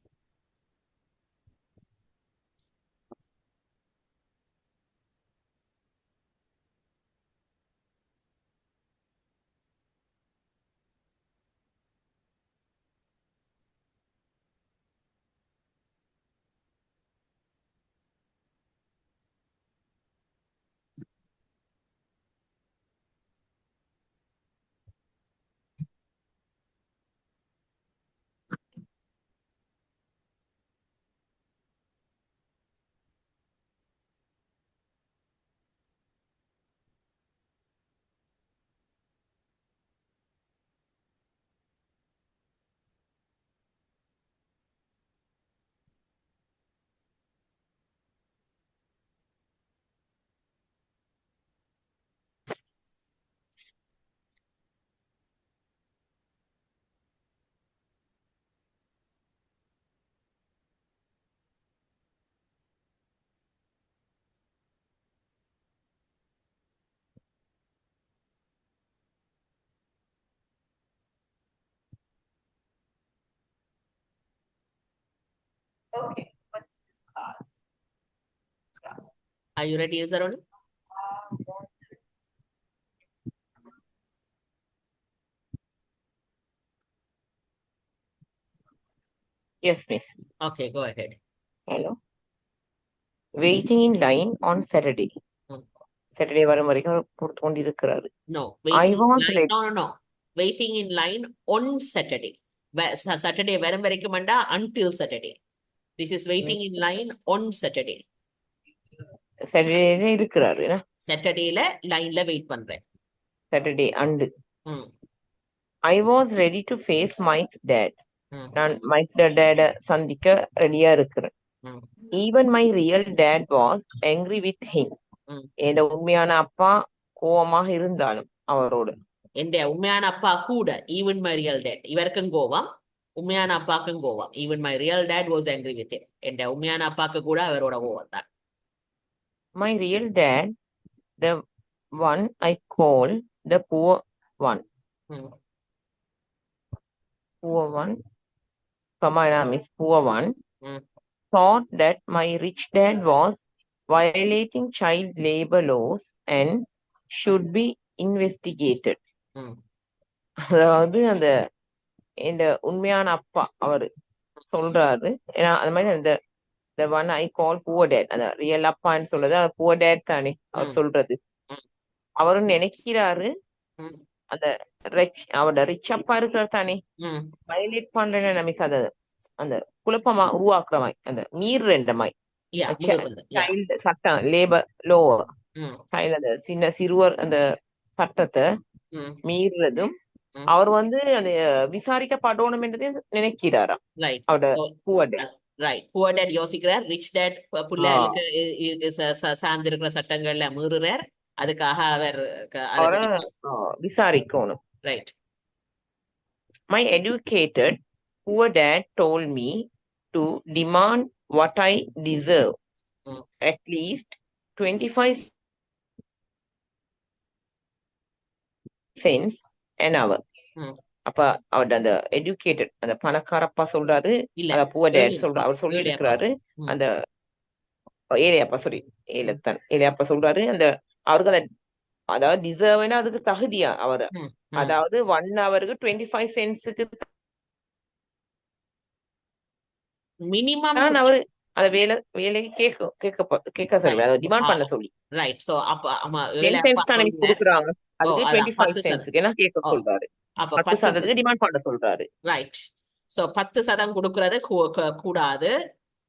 Okay, but Are you ready, Zaroni? Yes, miss. Okay, go ahead. Hello. Waiting in line on Saturday. Hmm. Saturday வரும் வரைக்கும் அவர் பொறுத்து கொண்டிருக்கிறாரு. No, I waiting in was line. ready. No. Waiting in line on Saturday. Saturday வரும் வரைக்கும்டா until Saturday. This is waiting in line on Saturday. Saturday இருக்கிறாரு. Saturdayல lineல wait பண்றேன். Saturday and ம் I was ready to face Mike's dad. ம் நான் மைக் டேட சந்திக்க ரெடியா இருக்கிறேன். ம் Even my real dad was angry with him. ம் என் உண்மையான அப்பா கோவமாக இருந்தாலும் அவரோடு. எന്റെ உண்மையான அப்பா கூட even my real dad இவருக்கும் கோவம் உண்மையான அப்பாக்கும் கோவம் even my real dad was angry with him எന്റെ உண்மையான அப்பாக்கு கூட அவரோட கோவம் தான். My real dad, the one I call the poor one. ம் Poor one, my name is poor one, ம் thought that my rich dad was violating child labor laws and should be investigated. ம் அதாவது அந்த இந்த உண்மையான அப்பா அவரு சொல்றாரு. ஏன்னா அந்த மாதிரி அந்த the one I call poor dad, அந்த ரியல் அப்பான்னு சொல்றது அது poor dad தானே அவர் ம் சொல்றது. ம் அவரு நினைக்கிறாரு ம் அந்த அவரோட ரிச் அப்பா இருக்கிறார் தானே ம் வயலேட் பண்றேன்னு நமக்கு அது அந்த குழப்பமா உருவாக்குறமாய் அந்த மீறமாய் yeah முதல்ல yeah சைல்டு சட்டம் லேபர் லோ ம் சைல்டு அந்த சிறுவர் அந்த சட்டத்தை ம் மீறுறதும் ம் அவர் வந்து அந்த விசாரிக்கப்படணும் என்றதே நினைக்கிறாராம் right அவரோட so poor dad. right poor dad யோசிக்கிறார் rich dad பிள்ளைகளுக்கு சார்ந்து இருக்கிற சட்டங்கள்ல மீறுறார் அதுக்காக அவர் அதை அவரை விசாரிக்கணும். Right My educated poor dad told me to demand what I deserve, ம் at least 25 cents an hour. ம் அப்ப அவர் அந்த educated அந்த பணக்காரப்பா சொல்றாரு, இல்ல அத poor dad ஏழு சொல்றாரு, அவர் சொல்லி ஏழு அப்பா இருக்கிறாரு. ம் அந்த ஏழையப்பா ஏழையப்பா சொல்றாரு அந்த அவருக்கு அந்த அதாவது டிசர்வ்னா அதுக்கு தகுதியா அவர் ம் ம் அதாவது 1 ஹவருக்கு 25 சென்ட்ஸுக்கு மினிமம் தான் அவரு அந்த வேலைக்கு கேட்க சொல்லி அதை டிமாண்ட் பண்ண சொல்லி ரைட் சோ அப்ப ஆமா 10 ஏழு அப்பா சென்ட்ஸ் தான் எனக்கு சொல்றார் கொடுக்குறாங்க ஓ அதுக்கு அதான் 25 சென்ட்ஸுக்கு என்ன கேட்க ஓ சொல்றாரு. அப்ப 10 சதத்துக்கு டிமாண்ட் பண்ண சொல்றாரு. ரைட் சோ 10% கொடுக்கறது கூடாது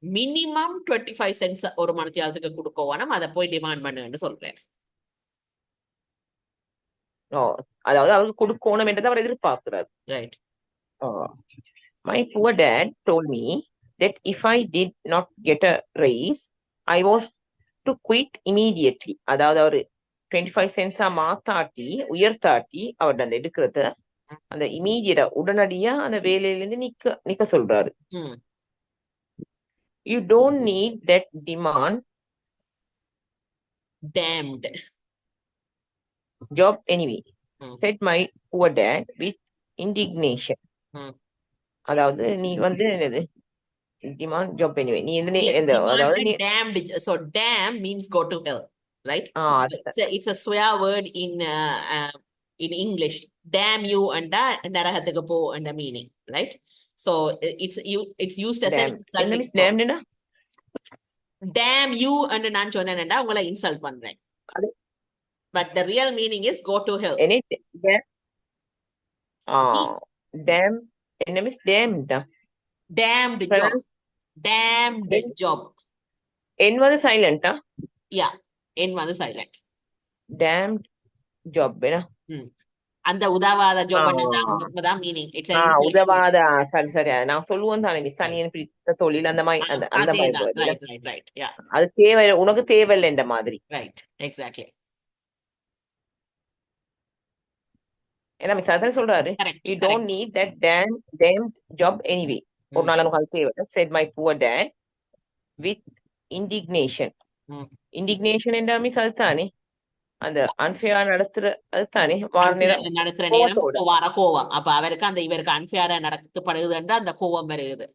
மினிமம் 25 சென்ட்ஸ் ஒரு மணித்தியாலத்துக்கு கொடுக்கணும் அதை போய் டிமாண்ட் பண்ணுன்னு சொல்றேன். அதாவது அவருக்கு கொடுக்கணும் என்றதை அவர் எதிர்பார்க்கிறார். Right My poor dad told me that if I did not get a raise, I was to quit immediately. அதாவது அவரு 25 சென்ட்ஸா மாத்தாட்டி உயர்த்தாட்டி அவர்கிட்ட அந்த எடுக்கிறத அந்த இமீடியட்டா உடனடியா அந்த வேலையில இருந்து நிக்க சொல்றாரு. ம் You don't need that demand damned job anyway, ம் said my poor dad with indignation. ம் அதாவது நீ வந்து என்னது டிமாண்ட் ஜாப் எனிவே நீ இல்ல அதாவது நீ damned so damn means go to hell right it's a swear word in English damn you and நரகத்துக்கு போ and the meaning right so it's used as an insulting damned damn you and நான் சொன்னேன்டா உங்களை இன்சல்ட் பண்றேன் but the real meaning is go to hell damn என்ன மீன்ஸ் damned job n வந்து சைலண்டா yeah n வந்து சைலண்ட் damned job என்ன அந்த உதவாத ஜாப் தான் மீனிங் இட்ஸ் உதவாத சரி நான் சொல்லுவேன் தானே மிஸ் அனியன் பிடித்த தொழில் அந்த மாதிரி அந்த மாதிரி அது தேவை உனக்கு தேவையில்லை இந்த மாதிரி ரைட் எக்ஸாக்ட்லி ஏன்னா மிஸ் அதான் சொல்றாரு you don't need that damned job anyway ஒரு நாள் நமக்கு அது தேவை said my poor dad with indignation என்ன மிஸ் அது தானே அந்த அன்ஃபேரா நடத்துறது தானே நடத்துற நேரம் வார கோவம் அப்ப அவருக்கு அந்த இவருக்கு அன்ஃபேரா நடத்தப்படுதுன்ற அந்த கோவம் வருது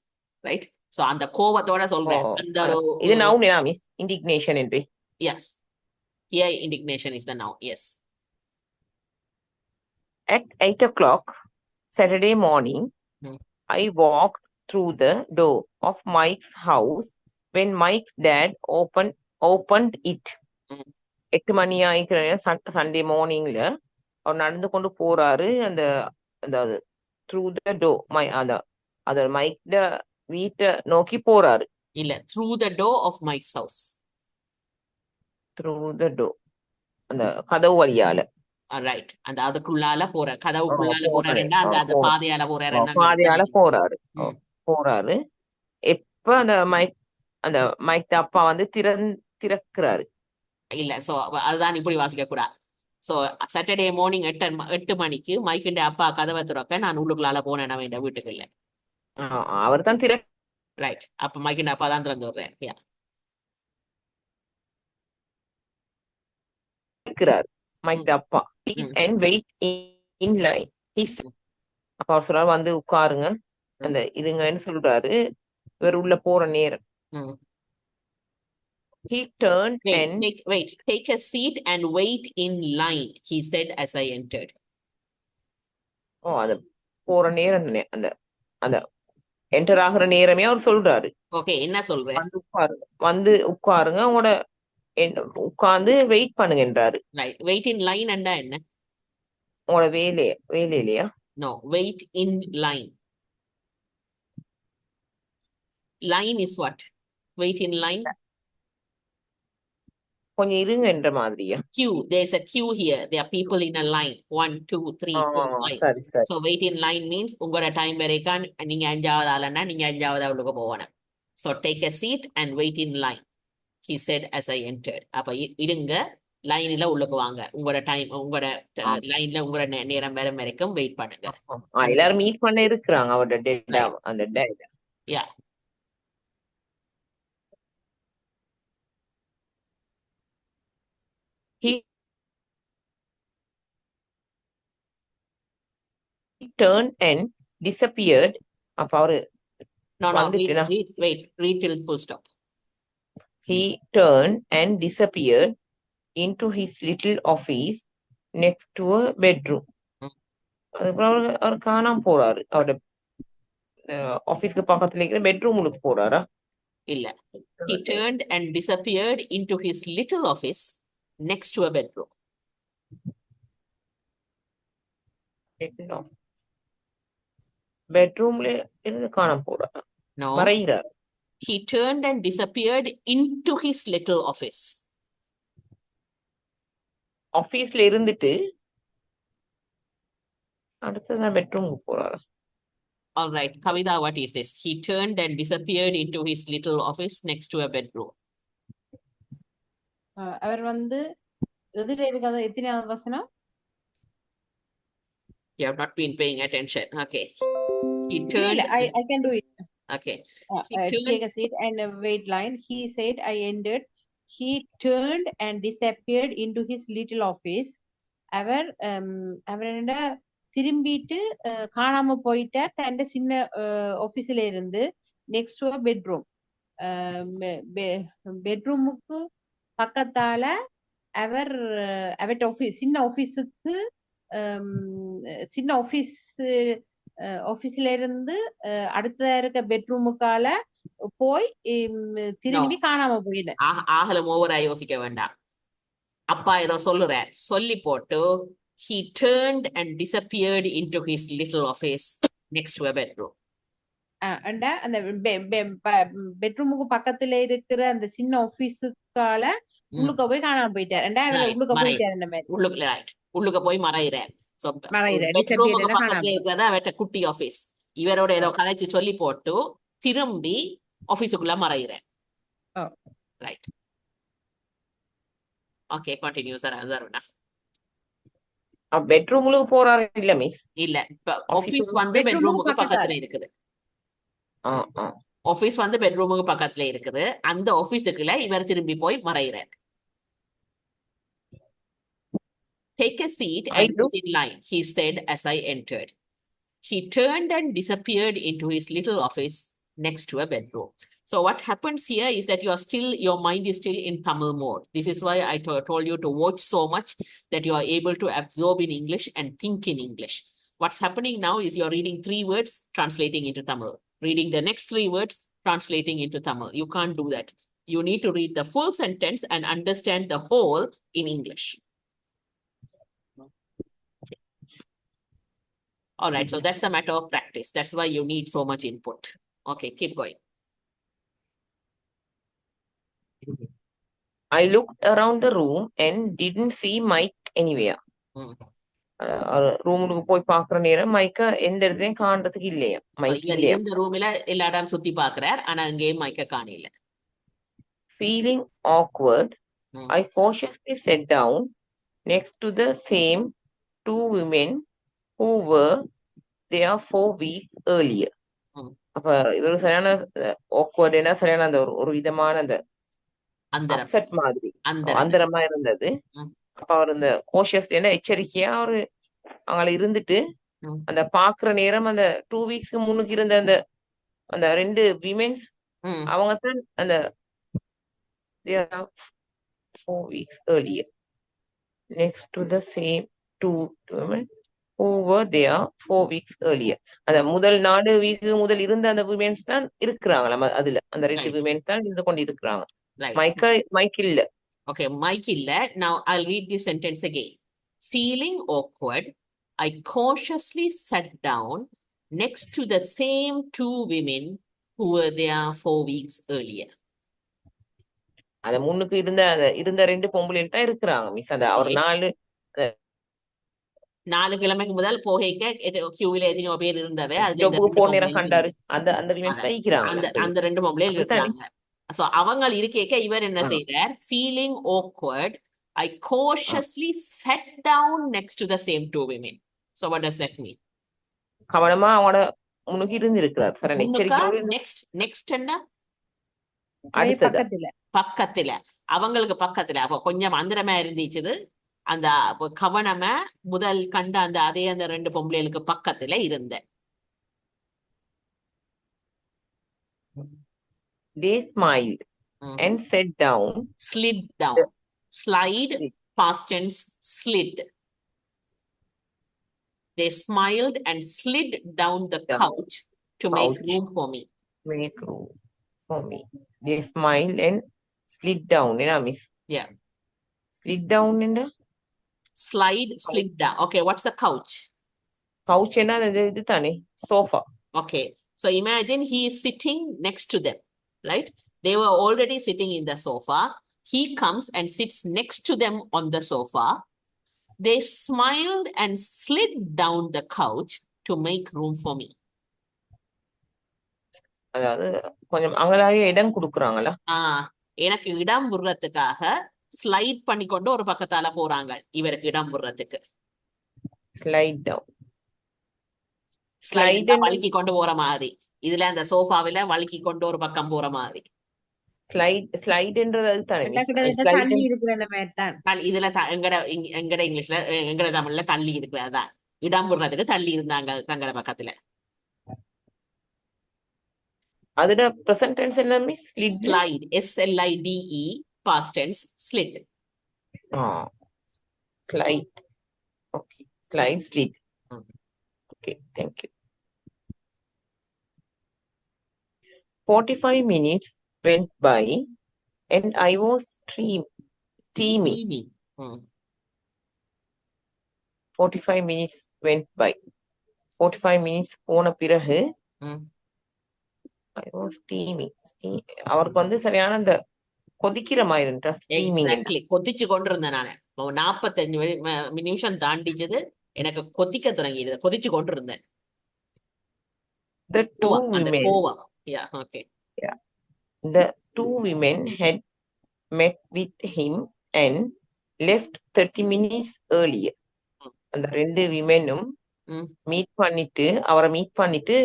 ரைட் சோ அந்த கோவத்தோட சொல்றேன் அந்த இது நவுன் மிஸ் இண்டிக்னேஷன் என்று Yes. Here indignation is the noun. Yes. At 8 o'clock Saturday morning, Hmm. I walked through the door of Mike's house when Mike's dad opened it. Hmm. 8 மணி ஆயிக்கிற சண்டே மார்னிங்ல அவர் நடந்து கொண்டு போறாரு அந்த அந்த த்ரூ த டோ அந்த மைக் வீட்டை நோக்கி போறாரு. இல்ல, through the door of Mike's house. Through the டோ அந்த கதவு வழியால Right. அந்த அதுக்குள்ளால போற கதவுக்குள்ளால போறாரு. போறாருன்னா அந்த அந்த பாதையால போறாருன்னா பாதையால போறாரு. ம். போறாரு. எப்ப அந்த மைக் அப்பா வந்து திறக்கிறாரு. இல்ல, சோ அதுதான் இப்படி வாசிக்க கூடாது. சோ சாட்டர்டே மார்னிங் 8 மணிக்கு மைக்கிண்ட அப்பா கதவை திறக்க நான் உள்ளுக்குள்ளால போனேன் அவன் வீட்டுக்கு இல்ல. அவர் தான் ரைட். அப்ப மைக்கிண்ட அப்பா தான் திறந்து விடுறேன். திறக்கிறார் மைக் அப்பா. ம். and wait in line. அப்ப அவர் சொல்றாரு வந்து உட்காருங்க அந்த இருங்கன்னு சொல்றாரு. இவர் உள்ள போற நேரம். ம். He turned and Take a seat and wait in line, he said as I entered. அது போற நேரம் அந்த அந்த என்டர் ஆகுற நேரமே அவர் சொல்றாரு. ஓகே, என்ன சொல்றேன்? வந்து உட்காருங்க உங்களோட உட்கார்ந்து வெயிட் பண்ணுங்கன்றாரு. ரைட். வெயிட் இன் லைன் அண்டா என்ன? உங்களோட வேலையிலையா? No, wait in line. Line is what? Wait in line. கொஞ்சம் இருங்க என்ற மாதிரியா? Queue. There's a queue here. There are people in a line. 1, 2, 3, 4, 5. சரி. So wait in line means உங்களோட டைம் வரைக்கும் நீங்க 5வது ஆளுன்னா நீங்க 5வது உள்ளுக்கு போகணும். So take a seat and wait in line, he said as I entered. அப்ப இருங்க, லைன்ல உள்ளுக்கு வாங்க, உங்களோட டைம் உங்களோட லைன்ல உங்களோட நேரம் வரும் வரைக்கும் வெயிட் பண்ணுங்க. எல்லாரும் மீட் பண்ண இருக்கிறாங்க அவரோட டேட்டா அந்த data. Yeah. He turned and disappeared. அப்ப அவரு No, read till full stop. He turned and disappeared into his little office next to a bedroom. அதுக்கப்புறம் அவர் காணாம போறாரு. அவரோட ஆபீஸ்க்கு பக்கத்துல இருக்கிற பெட்ரூமுக்கு போறாரா? இல்ல. He turned and disappeared into his little office next to a bedroom. பெட்ரூம்ல இருந்து காணாம போறாரா? No. மறைகிறார். He turned and disappeared into his little office. ஆபீஸ்ல இருந்துட்டு அடுத்ததான் பெட்ரூமுக்கு போறாரா? All right, Kavita, what is this? He turned and disappeared into his little office next to a bedroom. அவர் வந்து எதிர இருக்காத எத்தனையாவது வசனம்? You have not been paying attention. Okay. He turned. I can do it. Okay. Take a seat and wait line. He said I entered. He turned and disappeared into his little office. அவர் அவரோட திரும்பிட்டு காணாம போயிட்டார் தன் சின்ன ஆபீஸ்ல இருந்து நெக்ஸ்ட் டு பெட்ரூம். பெட்ரூமுக்கு பக்கத்தால அவர் அவர்ட்ட ஆபீஸ் சின்ன ஆபீஸுக்கு சின்ன ஆபீஸ்ல இருந்து அடுத்த இருக்க பெட்ரூமுக்கால போய் திரும்பி காணாம போயிட. ஆகலம் ஓவரா யோசிக்க வேண்டாம். அப்பா ஏதோ சொல்லுறார், சொல்லி போட்டு he turned and disappeared into his little office next to a bedroom. அந்த பெட்ரூமுக்கு பக்கத்துல இருக்கிற அந்த சின்ன ஆபீஸுக்கால உள்ளுக்க போய் காணாம போயிட்டார். உள்ளுக்க போயிட்டார். அந்த மாதிரி உள்ளுக்க போய் மறையிறார். பக்கத்துல இருக்கிறதா அவட்ட குட்டி ஆபீஸ். இவரோட ஏதோ கதைச்சு சொல்லி போட்டு திரும்பி ஆபீஸுக்குள்ள மறையிறார். Right. Okay, continue sir. Aruna பெட்ரூமுக்கு போறாரு இல்ல மிஸ்? இல்ல, ஆபீஸ் வந்து பெட்ரூமுக்கு பக்கத்துல இருக்குது. ஆபீஸ் வந்து பெட்ரூமுக்கு பக்கத்துல இருக்குது. அந்த ஆபீஸுக்குள்ள இவர் திரும்பி போய் மறையிறார். Take a seat and wait in line, he said as I entered. He turned and disappeared into his little office next to a bedroom. So what happens here is that your mind is still in Tamil mode. This is why I told you to watch so much that you are able to absorb in English and think in English. What's happening now is you're reading 3 words, translating into Tamil. Reading the next 3 words, translating into Tamil. You can't do that. You need to read the full sentence and understand the whole in English. All right, so that's a matter of practice. That's why you need so much input. Okay, keep going. I looked around the room and didn't see Mike anywhere. ரூமுக்கு போய் பாக்குற நேரம் மைக்க எந்த இடத்துலயும் காண்றதுக்கு இல்லையா So மைக் இவர் இல்லையா இருந்த ரூம்ல எல்லா இடம் சுத்தி பாக்குறார் ஆனா அங்கேயும் மைக்க காணல. Feeling awkward, I cautiously sat down next to the same 2 women who were there 4 weeks earlier. அப்ப இவரு சரியான awkward சரியான அந்த ஒரு விதமான அந்த அந்தரம் அப்செட் மாதிரி அந்தரம் அந்தரமா இருந்தது. அப்ப அவர் இந்த கோஷியஸ் எச்சரிக்கையா அவரு அங்க இருந்துட்டு அந்த பாக்குற நேரம் அந்த 2 வீக்ஸ்க்கு முன்னுக்கு இருந்த அந்த அந்த 2 விமென்ஸ் அவங்க தான் அந்த 4 weeks earlier next to the same 2 women who were there 4 weeks earlier. அந்த முதல் 4 வீக் முதல் இருந்த அந்த விமென்ஸ் தான் இருக்கிறாங்க நம்ம அதுல அந்த 2 விமென்ஸ் தான் இருந்து கொண்டு இருக்கிறாங்க. மைக் இல்ல. Okay, Mike illa. Now I'll read this sentence again. Feeling awkward, I cautiously sat down next to the same 2 women who were there 4 weeks earlier. அந்த முன்னுக்கு இருந்த 2 பொம்பளைகள் தான் இருக்கிறாங்க மிஸ். அந்த அவர் 4 கிழமைக்கு முதல் போகைக்க கியூவில் எத்தனையோ பேர் இருந்தவை அதுல போன நேரம் கண்டாரு அந்த அந்த விமென்ஸ் தான் இருக்கிறாங்க. அந்த 2 பொம்பளைகள் இருக்காங்க. So அவங்க இருக்கேக்க இவர் என்ன செய்றார்? Feeling awkward, I cautiously sat down next to the same 2 women. So what does that mean? கவனமா அவனோட முன்னுக்கு இருந்து இருக்கிறார். சரி எச்சரிக்கையோட next என்ன? அடுத்தது பக்கத்துல அவங்களுக்கு பக்கத்துல அப்ப கொஞ்சம் அந்தரமா இருந்துச்சு. அந்த கவனமா முதல் கண்ட அந்த அதே அந்த 2 பொம்பளைகளுக்கு பக்கத்துல இருந்த. They smiled and sat down. Slid down. Slide, past tense, slid. They smiled and slid down the couch to make room for me. Make room for me. They smiled and slid down. Miss? Yeah. Slid down in the? Slide, slid down. Okay, what's a couch? Couch is sofa. Okay, so imagine he is sitting next to them. Right? They were already sitting in the sofa. He comes and sits next to them on the sofa. They smiled and slid down the couch to make room for me. அதாவது கொஞ்சம் அங்கலாய இடம் கொடுக்கறாங்களா? எனக்கு இடம் விடுறதுக்காக ஸ்லைட் பண்ணி கொண்டு ஒரு பக்கத்தால போறாங்க இவருக்கு இடம் விடுறதுக்கு. Slide down. ஸ்லைட் வழுக்கி கொண்டு போற மாதிரி. இதுல அந்த சோஃபாவில வழுக்கி கொண்டு ஒரு பக்கம் போற மாதிரி. ஸ்லைட்ன்றது தானே தள்ளி இருக்கிற மாதிரி தான். இதுல எங்கட இங்கிலீஷ்ல எங்கட தமிழ்ல தள்ளி இருக்கிறதான். இடம் விடுறதுக்கு தள்ளி இருந்தாங்க தங்கட பக்கத்துல. அதோட பிரசன்ட் டென்ஸ் என்ன miss? Slide SLIDE past tense slid. Slide. Okay. Slide slid. Okay, thank you. 45 minutes went by and I was steaming. 45 minutes went by. 45 minutes போன பிறகு I was steaming. அவருக்கு சரியான அந்த கொதிக்கிற மாதிரி இருந்தா ஸ்டீமிங். எக்ஸாக்ட்லி கொதிச்சு கொண்டிருந்தேன் நானு. 45 நிமிஷம் தாண்டிச்சது எனக்கு கொதிக்க தொடங்கியது. கொதிச்சு கொண்டிருந்தேன். The 2 women. Yeah, okay. Yeah. The 2 women had met with him and left 30 minutes earlier. அந்த 2 விமெனும் மீட் பண்ணிட்டு அவரை மீட் பண்ணிட்டு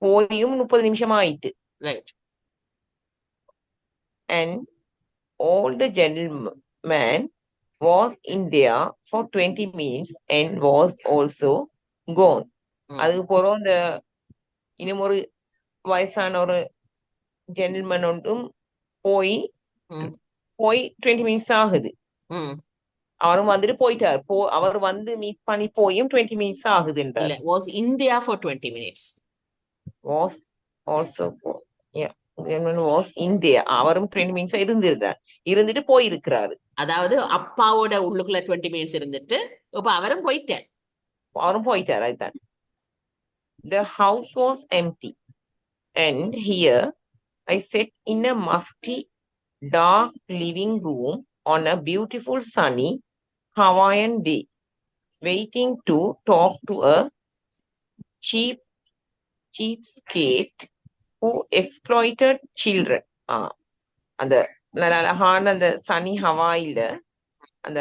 போயும் 30 நிமிஷம் ஆயிட்டு. Right. And old gentleman was in there for 20 minutes and was also gone. அதுக்கு போறோம் இந்த இன்னும் ஒரு வயசான ஒரு ஜென்டில்மேன் ஒன்றும் போய் ம், 20 மினிட்ஸ் ஆகுது. ம். அவரும் வந்துட்டு போயிட்டார். அவர் வந்து மீட் பண்ணி போயும் 20 மினிட்ஸ் ஆகுது இல்ல, என்றார். was in there for 20 minutes. was also yeah, was India. அவரும் 20 மினிட்ஸ் இருந்துட்டு போயிருக்கிறாரு. அதாவது அப்பாவோட உள்ளுக்குள்ள 20 மினிட்ஸ் இருந்துட்டு இப்ப அவரும் போயிட்டார். அவரும் போயிட்டார். அதுதான். The house was empty, and here I sat in a musty, dark living room on a beautiful sunny Hawaiian day, waiting to talk to a cheapskate who exploited children. அந்த நல்ல அழகான அந்த சனி ஹவாயில அந்த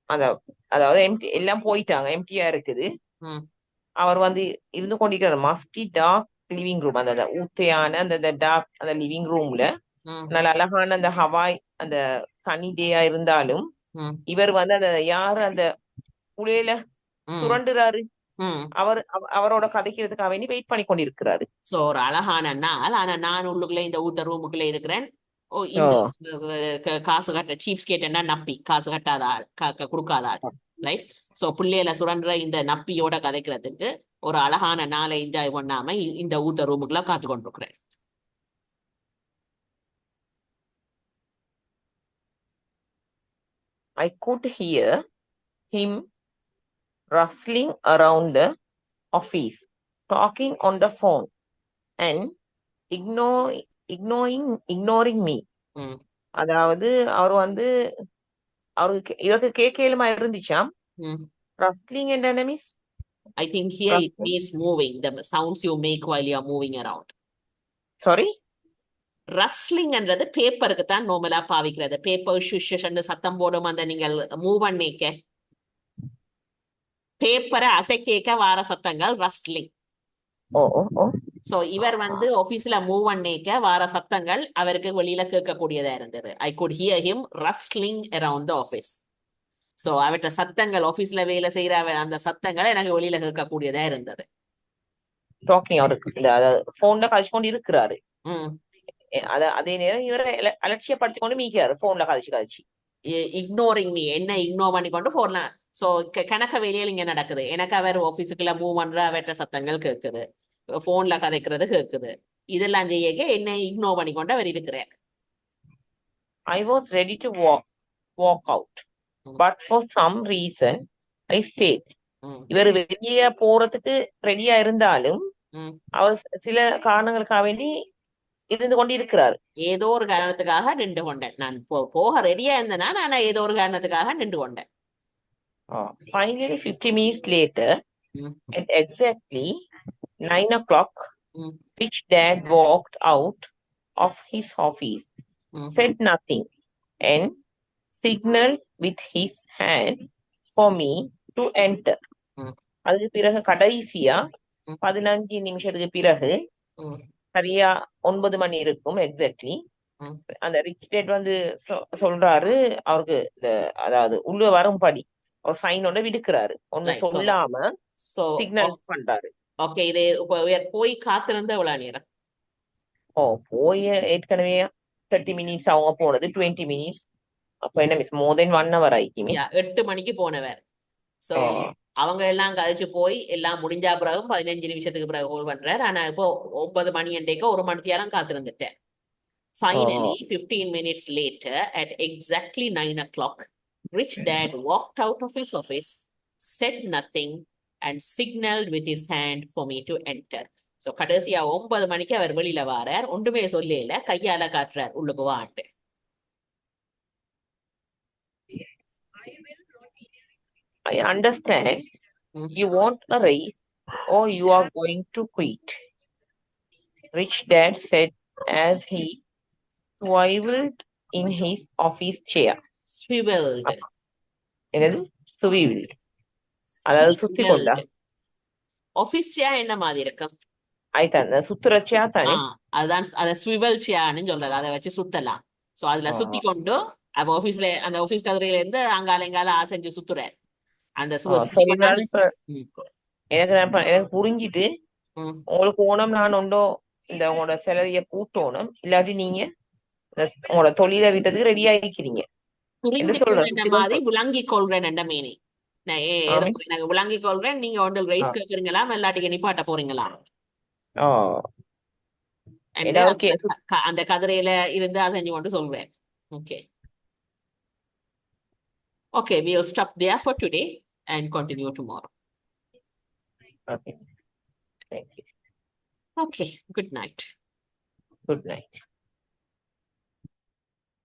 அந்த அதாவது எம்டி எல்லாம் போயிட்டாங்க, எம்டியா இருக்குது. ம், அவர் வந்து இருந்து கொண்டிருக்கிற மஸ்டி டார்க் லிவிங் ரூம், அந்த ஊத்தையான அந்த டார்க் அந்த லிவிங் ரூம்ல ம், நல்ல அழகான அந்த ஹவாய் அந்த சனி டேயா இருந்தாலும் ம், இவர் வந்து அந்த யாரு அந்த புலையில ம், சுரண்டுறாரு, ம். அவரோட கதைக்கிறதுக்காக வேண்டி வெயிட் பண்ணி கொண்டிருக்கிறாரு. சோ ஒரு அழகான நாள். ஆனா நான் உள்ளுக்குள்ள இந்த ஊத்த ரூமுக்குள்ள இருக்கிறேன். ஓ, இந்த காசு கட்ட சீப்ஸ் கேட்டேன்னா நப்பி காசு கட்டாத ஆள், கொடுக்காத ஆள், ரைட்? சோ பிள்ளையில சுரண்டுற இந்த நப்பியோட கதைக்கிறதுக்கு ஒரு அழகான நாளை என்ஜாய் பண்ணாம இந்த ஊத்த ரூமுக்குள்ள காத்து கொண்டிருக்கிறேன். I could hear him rustling around the office, talking on the phone, and ignoring me. ம், அதாவது அவர் வந்து இவருக்கு கேட்கலுமா இருந்துச்சாம். ம். ரஸ்ட்லிங் என்ன means? I think here it means moving, the sounds you make while you are moving around. Sorry, wrestling என்றது பேப்பருக்கு தான் நார்மலா பாவிக்கிறது. பேப்பர் ஷுஷ்ன்னு சத்தம் போடும் அந்த நீங்கள் மூவ் பண்ணிக்க பேப்பரை அசைக்க வார சத்தங்கள் ரஸ்லிங். ஓ ஓ ஓ. சோ இவர் வந்து ஆபீஸ்ல மூவ் பண்ணிக்க வார சத்தங்கள் அவருக்கு வெளியில கேட்கக்கூடியதா இருந்தது. I could hear him rustling around the office. So அவற்ற சத்தங்கள் ஆபீஸ்ல வேலை செய்யற அந்த சத்தங்கள் எனக்கு வெளியில கேட்கக்கூடியதா இருந்தது. டாக்கிங் அவருக்கு அதாவது போன்ல கழிச்சு கொண்டு இருக்கிறாரு. ம், அதே நேரம் இவரை அலட்சியப்படுத்தி கொண்டு மீக்கிறாரு போன்ல கழிச்சு. இக்னோரிங் மீ, என்ன இக்னோர் பண்ணி கொண்டு போன்ல. சோ கணக்க வேலையில் இங்க நடக்குது. எனக்கு அவர் ஆபீஸுக்குள்ள மூவ் பண்ற அவற்ற சத்தங்கள் கேட்குது, போன்ல கதைக்கிறது கேட்குது. இதெல்லாம் செய்ய என்ன இக்னோர் பண்ணி கொண்டு அவர் இருக்கிறார். I was ready to walk out, but for some reason I stayed. இவர் வெளியே போறதுக்கு ரெடியா இருந்தாலும் அவர் சில காரணங்களுக்காக வேண்டி இருந்து கொண்டு இருக்கிறார். ஏதோ ஒரு காரணத்துக்காக நின்று கொண்டேன். நான் போக ரெடியா இருந்தேனா, நான் ஏதோ ஒரு காரணத்துக்காக நின்று கொண்டேன். Finally 50 minutes later, at exactly 9 o'clock, Rich Dad walked out of his office, said nothing, and signaled with his hand for me to enter. அதுக்கு பிறகு கடைசியா 15 நிமிஷத்துக்கு பிறகு சரியா 9 மணி இருக்கும் எக்ஸாக்ட்லி. அந்த ரிச் டேட் வந்து சொல்றாரு அவருக்கு அதாவது உள்ள வரும்படி ஒரு சைனோட விடுக்கிறாரு, ஒண்ணு சொல்லாம சிக்னல் பண்றாரு. ஓகே, இது போய் காத்திருந்த எவ்வளவு நேரம்? போய் ஏற்கனவே 30 மினிட்ஸ் அவங்க போனது 20 மினிட்ஸ். அப்ப என்ன மிஸ் மோர் தென் 1 hour ஆயிக்குமே. 8 மணிக்கு போனவர். சோ அவங்க எல்லாம் கழிச்சு போய் எல்லாம் முடிஞ்சா பிறகு 15 நிமிஷத்துக்கு பிறகு ஹோல்ட் பண்றாரு. ஆனா இப்போ 9 மணி அன்றைக்கு ஒரு மணி நேரம் காத்திருந்துட்டேன். Finally, 15 minutes later, at exactly 9 o'clock, Rich Dad walked out of his office, said nothing, and signaled with his hand for me to enter. So கடைசியா 9 மணிக்கு அவர் வெளியில வாரார், ஒன்றுமே சொல்லல, கையால காட்டுறார் உள்ளுக்கு வாட்டு. I understand you want a raise or you are going to quit, Rich Dad said as he swiveled in his office chair. Swiveled. என்னது? Swiveled. அதாவது சுத்தி கொண்டா. ஆபீஸ் சேர் என்ன மாதிரி இருக்கும்? ஆயிட்டாங்க சுத்துற சேர் தானே. அதான் அத ஸ்விவல் சேர்னு சொல்றது. அதை வச்சு சுத்தலாம். சோ அதுல சுத்தி கொண்டு அப்ப ஆபீஸ்ல அந்த ஆபீஸ் கதிரையில இருந்து அங்கால எங்கால செஞ்சு சுத்துறாரு. அந்த எனக்கு புரிஞ்சிட்டு உங்களுக்கு ஓணம் நான் ஒன்றோ இந்த உங்களோட சேலரிய கூட்டணும், இல்லாட்டி நீங்க உங்களோட தொழிலை விட்டதுக்கு ரெடி ஆகிக்கிறீங்க என்று புரிந்து சொல்றேன். கொள்ற மாதிரி விளங்கிக் கொள்றேன் என்ற மீனிங். நான் ஏதோ ஆமீன். எனக்கு விளங்கிக் கொள்றேன், நீங்க ஒன்றில் ரைஸ் கேட்குறீங்களா இல்லாட்டிக்கு நிப்பாட்ட போறீங்களா ஓ என்று ஏதாவது ஒரு அந்த கதிரையில இருந்து செஞ்சு கொண்டு சொல்வேன். Okay okay, we'll stop there for today and continue tomorrow. Okay. Thank you. Okay, good night. Good night.